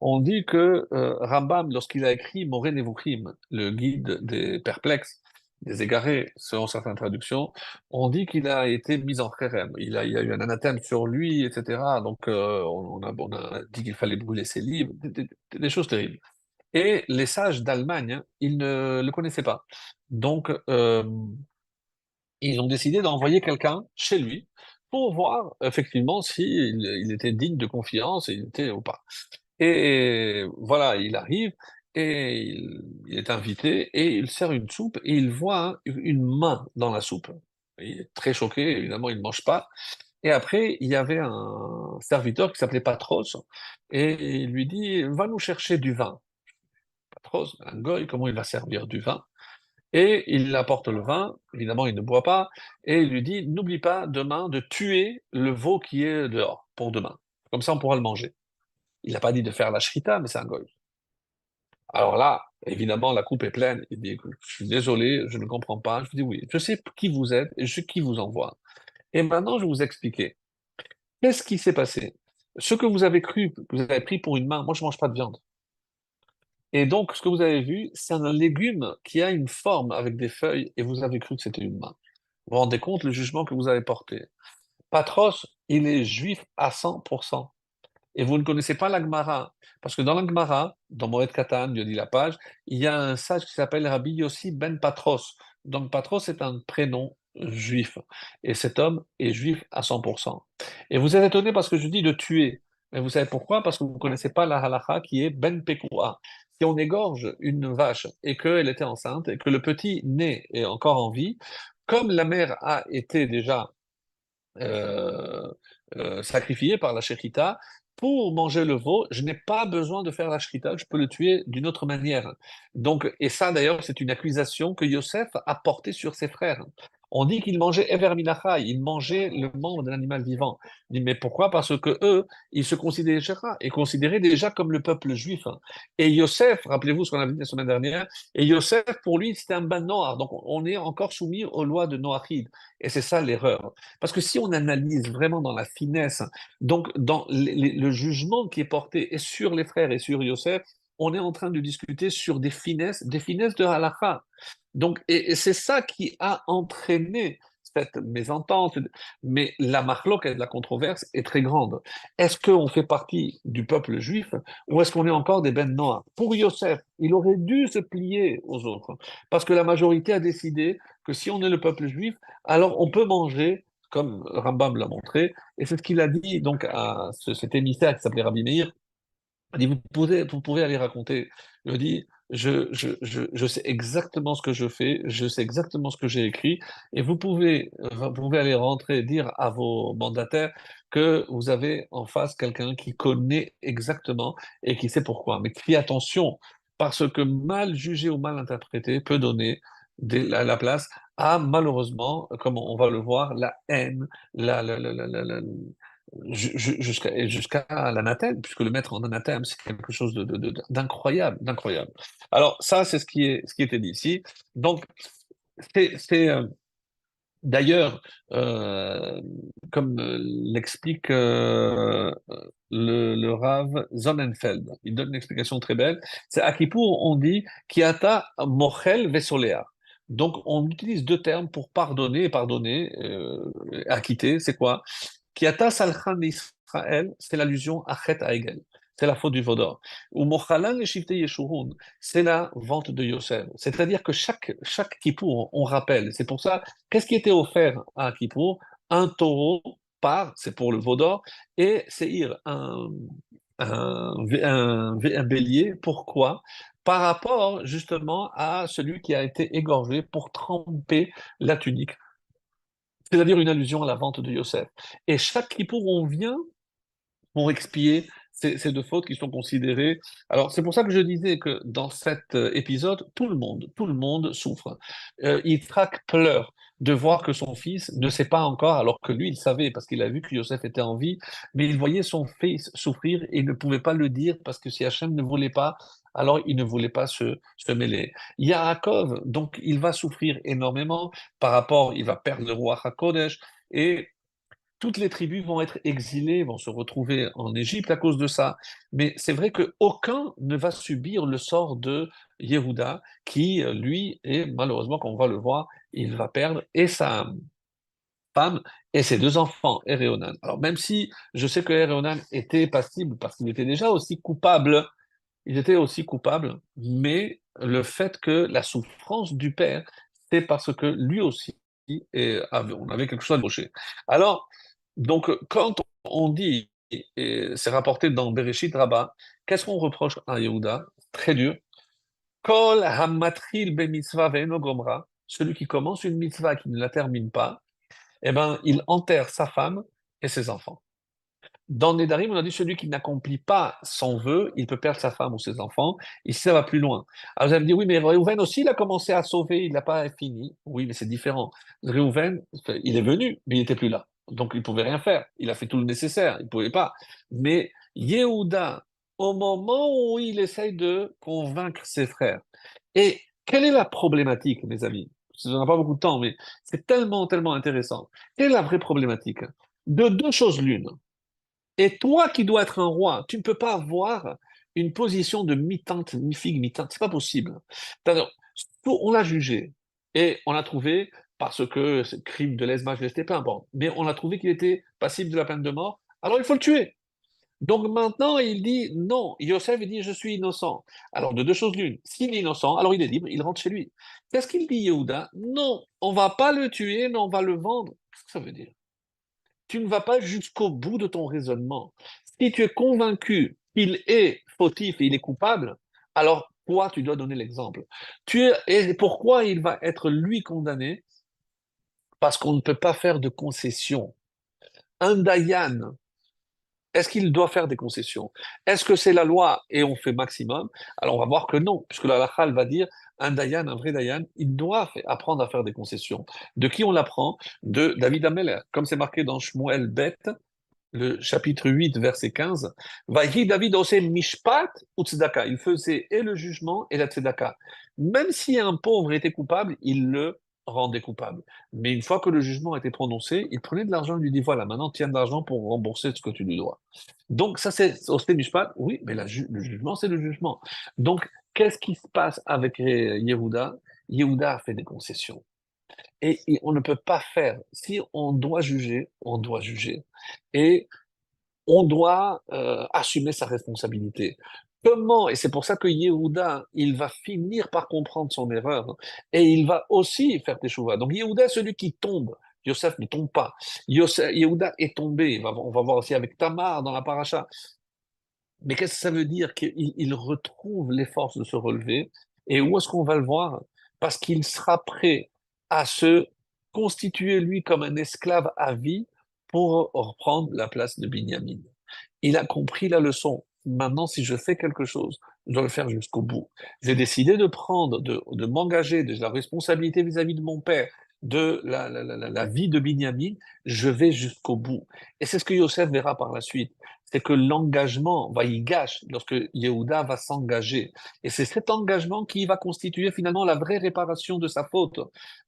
On dit que Rambam, lorsqu'il a écrit Moré Nevuchim, le guide des perplexes, des égarés, selon certaines traductions, on dit qu'il a été mis en kherem. Il y a eu un anathème sur lui, etc. Donc on a dit qu'il fallait brûler ses livres, des choses terribles. Et les sages d'Allemagne, hein, ils ne le connaissaient pas. Donc ils ont décidé d'envoyer quelqu'un chez lui pour voir effectivement s'il il était digne de confiance, il était ou pas. Et voilà, il arrive et il est invité et il sert une soupe et il voit une main dans la soupe. Il est très choqué, évidemment, il ne mange pas. Et après, il y avait un serviteur qui s'appelait Patros et il lui dit, va nous chercher du vin. Patros, un goy, comment il va servir du vin? Et il apporte le vin, évidemment, il ne boit pas, et il lui dit, n'oublie pas demain de tuer le veau qui est dehors pour demain. Comme ça, on pourra le manger. Il n'a pas dit de faire la shrita, mais c'est un goy. Alors là, évidemment, la coupe est pleine. Il dit, écoute, je suis désolé, je ne comprends pas. Je dis, oui, je sais qui vous êtes et je sais qui vous envoie. Et maintenant, je vais vous expliquer. Qu'est-ce qui s'est passé? Ce que vous avez cru, que vous avez pris pour une main, moi, je ne mange pas de viande. Et donc, ce que vous avez vu, c'est un légume qui a une forme avec des feuilles et vous avez cru que c'était une main. Vous vous rendez compte le jugement que vous avez porté. Patros, il est juif à 100%. Et vous ne connaissez pas la Gemara. Parce que dans la Gemara, dans Moed Katan, Dieu dit la page, il y a un sage qui s'appelle Rabbi Yossi ben Patros. Donc Patros est un prénom juif. Et cet homme est juif à 100%. Et vous êtes étonné parce que je dis de tuer. Mais vous savez pourquoi? Parce que vous ne connaissez pas la halakha qui est ben Pekua. Si on égorge une vache et qu'elle était enceinte et que le petit né est encore en vie, comme la mère a été déjà euh, sacrifié par la shechita, pour manger le veau, je n'ai pas besoin de faire la shrita, je peux le tuer d'une autre manière. Donc, et ça d'ailleurs, c'est une accusation que Yosef a portée sur ses frères. On dit qu'il mangeait Ever Minachai, il mangeait le membre d'un animal vivant. Il dit, mais pourquoi? Parce que eux, ils se considéraient déjà comme le peuple juif. Et Yosef, rappelez-vous ce qu'on a vu la semaine dernière, et Yosef, pour lui, c'était un ban noir. Donc, on est encore soumis aux lois de Noachide. Et c'est ça l'erreur. Parce que si on analyse vraiment dans la finesse, donc dans le jugement qui est porté et sur les frères et sur Yosef, on est en train de discuter sur des finesses de halakha. Donc, et c'est ça qui a entraîné cette mésentente. Mais la marloque et la controverse est très grande. Est-ce qu'on fait partie du peuple juif ou est-ce qu'on est encore des ben noirs? Pour Yosef, il aurait dû se plier aux autres parce que la majorité a décidé que si on est le peuple juif, alors on peut manger, comme Rambam l'a montré, et c'est ce qu'il a dit donc cet émissaire qui s'appelait Rabbi Meir. Il dit, vous pouvez aller raconter. Il dit, je sais exactement ce que je fais, je sais exactement ce que j'ai écrit, et vous pouvez aller rentrer, dire à vos mandataires que vous avez en face quelqu'un qui connaît exactement et qui sait pourquoi. Mais faites attention, parce que mal jugé ou mal interprété peut donner la place à, malheureusement, comme on va le voir, la haine, jusqu'à l'anathème, puisque le mettre en anathème, c'est quelque chose d'incroyable, d'incroyable. Alors ça, c'est ce qui était dit ici. Donc, c'est d'ailleurs, euh, comme l'explique le Rav Sonnenfeld, il donne une explication très belle. C'est à Kippour, on dit Kiata mochel vesolea. Donc, on utilise deux termes pour pardonner et pardonner, acquitter. C'est quoi? Kiata salchan Israël, c'est l'allusion à Chet Haegel. C'est la faute du Vaudor. Ou mochalan le shifte yeshurun, c'est la vente de Yosef. C'est-à-dire que chaque Kippour, on rappelle. C'est pour ça, qu'est-ce qui était offert à Kippour? Un taureau par, c'est pour le veau d'or, et Seir, un bélier. Pourquoi? Par rapport justement à celui qui a été égorgé pour tremper la tunique, c'est-à-dire une allusion à la vente de Yosef. Et chaque Kippour, on vient pour expier ces deux fautes qui sont considérées. Alors, c'est pour ça que je disais que dans cet épisode, tout le monde souffre. Yitzhak pleure de voir que son fils ne sait pas encore, alors que lui, il savait, parce qu'il a vu que Yosef était en vie, mais il voyait son fils souffrir et il ne pouvait pas le dire, parce que si Hachem ne voulait pas, alors il ne voulait pas se mêler. Yaakov, donc, il va souffrir énormément par rapport, il va perdre le roi HaKodesh, et toutes les tribus vont être exilées, vont se retrouver en Égypte à cause de ça. Mais c'est vrai qu'aucun ne va subir le sort de Yehuda, qui, lui, est malheureusement, comme on va le voir, il va perdre et sa femme et ses deux enfants, Er et Onan. Alors même si je sais que Er et Onan étaient passibles parce qu'il était déjà aussi coupable, ils étaient aussi coupables, mais le fait que la souffrance du père, c'est parce que lui aussi, on avait quelque chose à reprocher. Alors, donc, quand on dit, et c'est rapporté dans Bereshit Rabbah, qu'est-ce qu'on reproche à Yehuda? Très dur. Kol hamatril bemitzvah ve'eno gomra, celui qui commence une mitzvah et qui ne la termine pas, eh ben, il enterre sa femme et ses enfants. Dans Nedarim, on a dit celui qui n'accomplit pas son vœu, il peut perdre sa femme ou ses enfants. Ici, ça va plus loin. Alors vous allez me dire, oui, mais Réhouven aussi, il a commencé à sauver, il n'a pas fini. Oui, mais c'est différent. Réhouven, il est venu, mais il n'était plus là. Donc, il ne pouvait rien faire. Il a fait tout le nécessaire, il ne pouvait pas. Mais Yehuda, au moment où il essaye de convaincre ses frères, et quelle est la problématique, mes amis? On n'a pas beaucoup de temps, mais c'est tellement, tellement intéressant. Quelle est la vraie problématique? De deux choses l'une. Et toi qui dois être un roi, tu ne peux pas avoir une position de mi-tente, mi-figue, mi-teinte. C'est pas possible. C'est-à-dire, on l'a jugé et on l'a trouvé parce que c'est crime de lèse-majesté, peu importe. Mais on a trouvé qu'il était passible de la peine de mort. Alors il faut le tuer. Donc maintenant, il dit non. Yosef, il dit je suis innocent. Alors de deux choses l'une. S'il est innocent, alors il est libre, il rentre chez lui. Qu'est-ce qu'il dit, Yehuda? Non, on va pas le tuer, mais on va le vendre. Qu'est-ce que ça veut dire? Tu ne vas pas jusqu'au bout de ton raisonnement. Si tu es convaincu qu'il est fautif et il est coupable, alors toi, tu dois donner l'exemple. Et pourquoi il va être lui condamné? Parce qu'on ne peut pas faire de concessions. Un Dayan, est-ce qu'il doit faire des concessions? Est-ce que c'est la loi et on fait maximum? Alors on va voir que non, puisque la halakha, elle va dire un Dayan, un vrai Dayan, il doit apprendre à faire des concessions. De qui on l'apprend? De David Ameller, comme c'est marqué dans Shmuel Bet, le chapitre 8, verset 15, Vaïhi David osé mishpat ou tzedaka. Il faisait et le jugement et la tzedaka. Même si un pauvre était coupable, il le rendait coupable. Mais une fois que le jugement a été prononcé, il prenait de l'argent et lui dit, voilà, maintenant tiens de l'argent pour rembourser ce que tu lui dois. Donc ça c'est osé mishpat, oui, mais le jugement c'est le jugement. Donc qu'est-ce qui se passe avec Yehuda? Yehuda a fait des concessions. Et on ne peut pas faire. Si on doit juger, on doit juger. Et on doit assumer sa responsabilité. Comment? Et c'est pour ça que Yehuda, il va finir par comprendre son erreur, hein, et il va aussi faire teshuva. Donc Yehuda est celui qui tombe. Yosef ne tombe pas. Yehuda est tombé. On va voir aussi avec Tamar dans la paracha. Mais qu'est-ce que ça veut dire? Qu'il retrouve les forces de se relever. Et où est-ce qu'on va le voir? Parce qu'il sera prêt à se constituer lui comme un esclave à vie pour reprendre la place de Binyamin. Il a compris la leçon. Maintenant, si je fais quelque chose, je dois le faire jusqu'au bout. J'ai décidé de prendre, de m'engager de la responsabilité vis-à-vis de mon père, de la vie de Binyamin, je vais jusqu'au bout. Et c'est ce que Yosef verra par la suite. C'est que l'engagement va y gâche lorsque Yehuda va s'engager. Et c'est cet engagement qui va constituer finalement la vraie réparation de sa faute.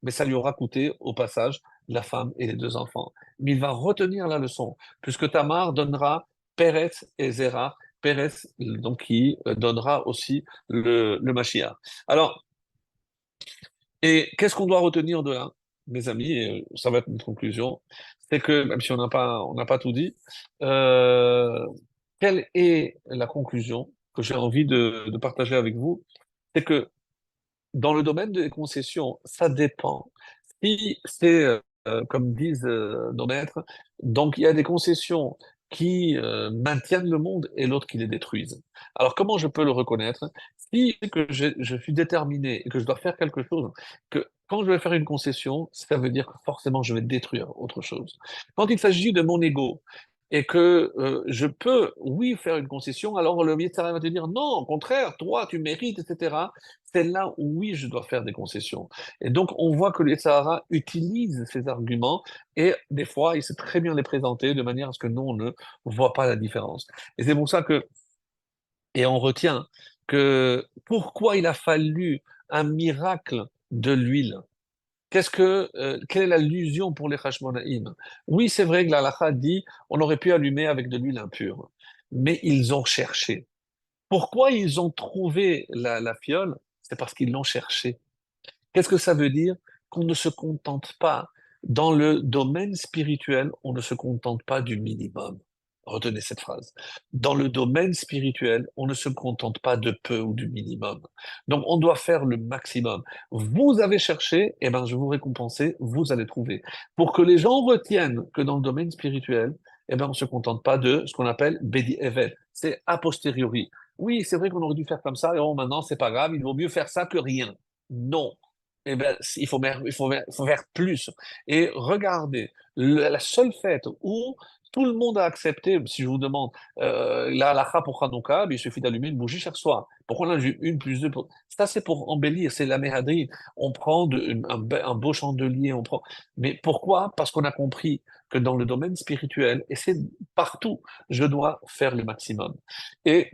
Mais ça lui aura coûté, au passage, la femme et les deux enfants. Mais il va retenir la leçon, puisque Tamar donnera Pérez et Zéra, Pérez, donc qui donnera aussi le Mashiach. Alors, et qu'est-ce qu'on doit retenir de là, mes amis, et ça va être une conclusion, c'est que, même si on n'a pas tout dit, euh, quelle est la conclusion que j'ai envie de partager avec vous? C'est que dans le domaine des concessions, ça dépend. Si c'est, comme disent nos maîtres, donc il y a des concessions qui maintiennent le monde et l'autre qui les détruisent. Alors comment je peux le reconnaître? Si que je suis déterminé et que je dois faire quelque chose, que quand je vais faire une concession, ça veut dire que forcément je vais détruire autre chose. Quand il s'agit de mon ego, et que je peux, oui, faire une concession, alors le Yetzirah va te dire non, au contraire, toi, tu mérites, etc. C'est là où oui, je dois faire des concessions. Et donc, on voit que les Sahara utilisent ces arguments et des fois, il sait très bien les présenter de manière à ce que nous, on ne voit pas la différence. Et c'est pour ça que, et on retient que pourquoi il a fallu un miracle de l'huile. Quelle est l'allusion pour les Hashmonaïm? Oui, c'est vrai que la halakha dit on aurait pu allumer avec de l'huile impure, mais ils ont cherché. Pourquoi ils ont trouvé la fiole? C'est parce qu'ils l'ont cherché. Qu'est-ce que ça veut dire? Qu'on ne se contente pas. Dans le domaine spirituel, on ne se contente pas du minimum. Retenez cette phrase. Dans le domaine spirituel, on ne se contente pas de peu ou du minimum. Donc, on doit faire le maximum. Vous avez cherché, eh ben, je vais vous récompenser, vous allez trouver. Pour que les gens retiennent que dans le domaine spirituel, eh ben, on ne se contente pas de ce qu'on appelle Bedi Evet. C'est a posteriori. Oui, c'est vrai qu'on aurait dû faire comme ça, et oh, maintenant, c'est pas grave, il vaut mieux faire ça que rien. Non. Eh ben, il faut faire plus. Et regardez, la seule fête où tout le monde a accepté, si je vous demande, la halakha pour Hanouka, il suffit d'allumer une bougie chaque soir. Pourquoi on a une plus deux? Ça, c'est pour embellir, c'est la méhadrine. On prend un beau chandelier, on prend. Mais pourquoi? Parce qu'on a compris que dans le domaine spirituel, et c'est partout, je dois faire le maximum. Et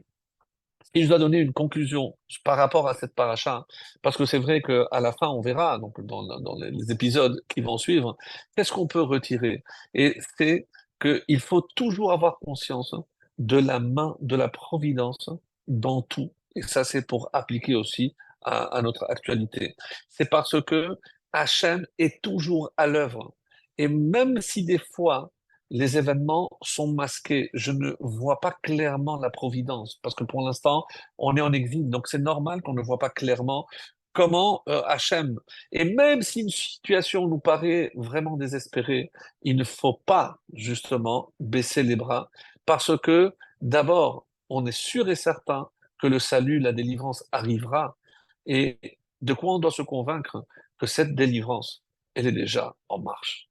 si je dois donner une conclusion par rapport à cette paracha, parce que c'est vrai qu'à la fin, on verra, donc dans les épisodes qui vont suivre, qu'est-ce qu'on peut retirer? Et c'est qu'il faut toujours avoir conscience de la main de la providence dans tout. Et ça, c'est pour appliquer aussi à notre actualité. C'est parce que Hachem est toujours à l'œuvre. Et même si des fois, les événements sont masqués. Je ne vois pas clairement la providence, parce que pour l'instant, on est en exil, donc c'est normal qu'on ne voit pas clairement comment Hachem. Et même si une situation nous paraît vraiment désespérée, il ne faut pas justement baisser les bras, parce que d'abord, on est sûr et certain que le salut, la délivrance arrivera. Et de quoi on doit se convaincre? Que cette délivrance, elle est déjà en marche.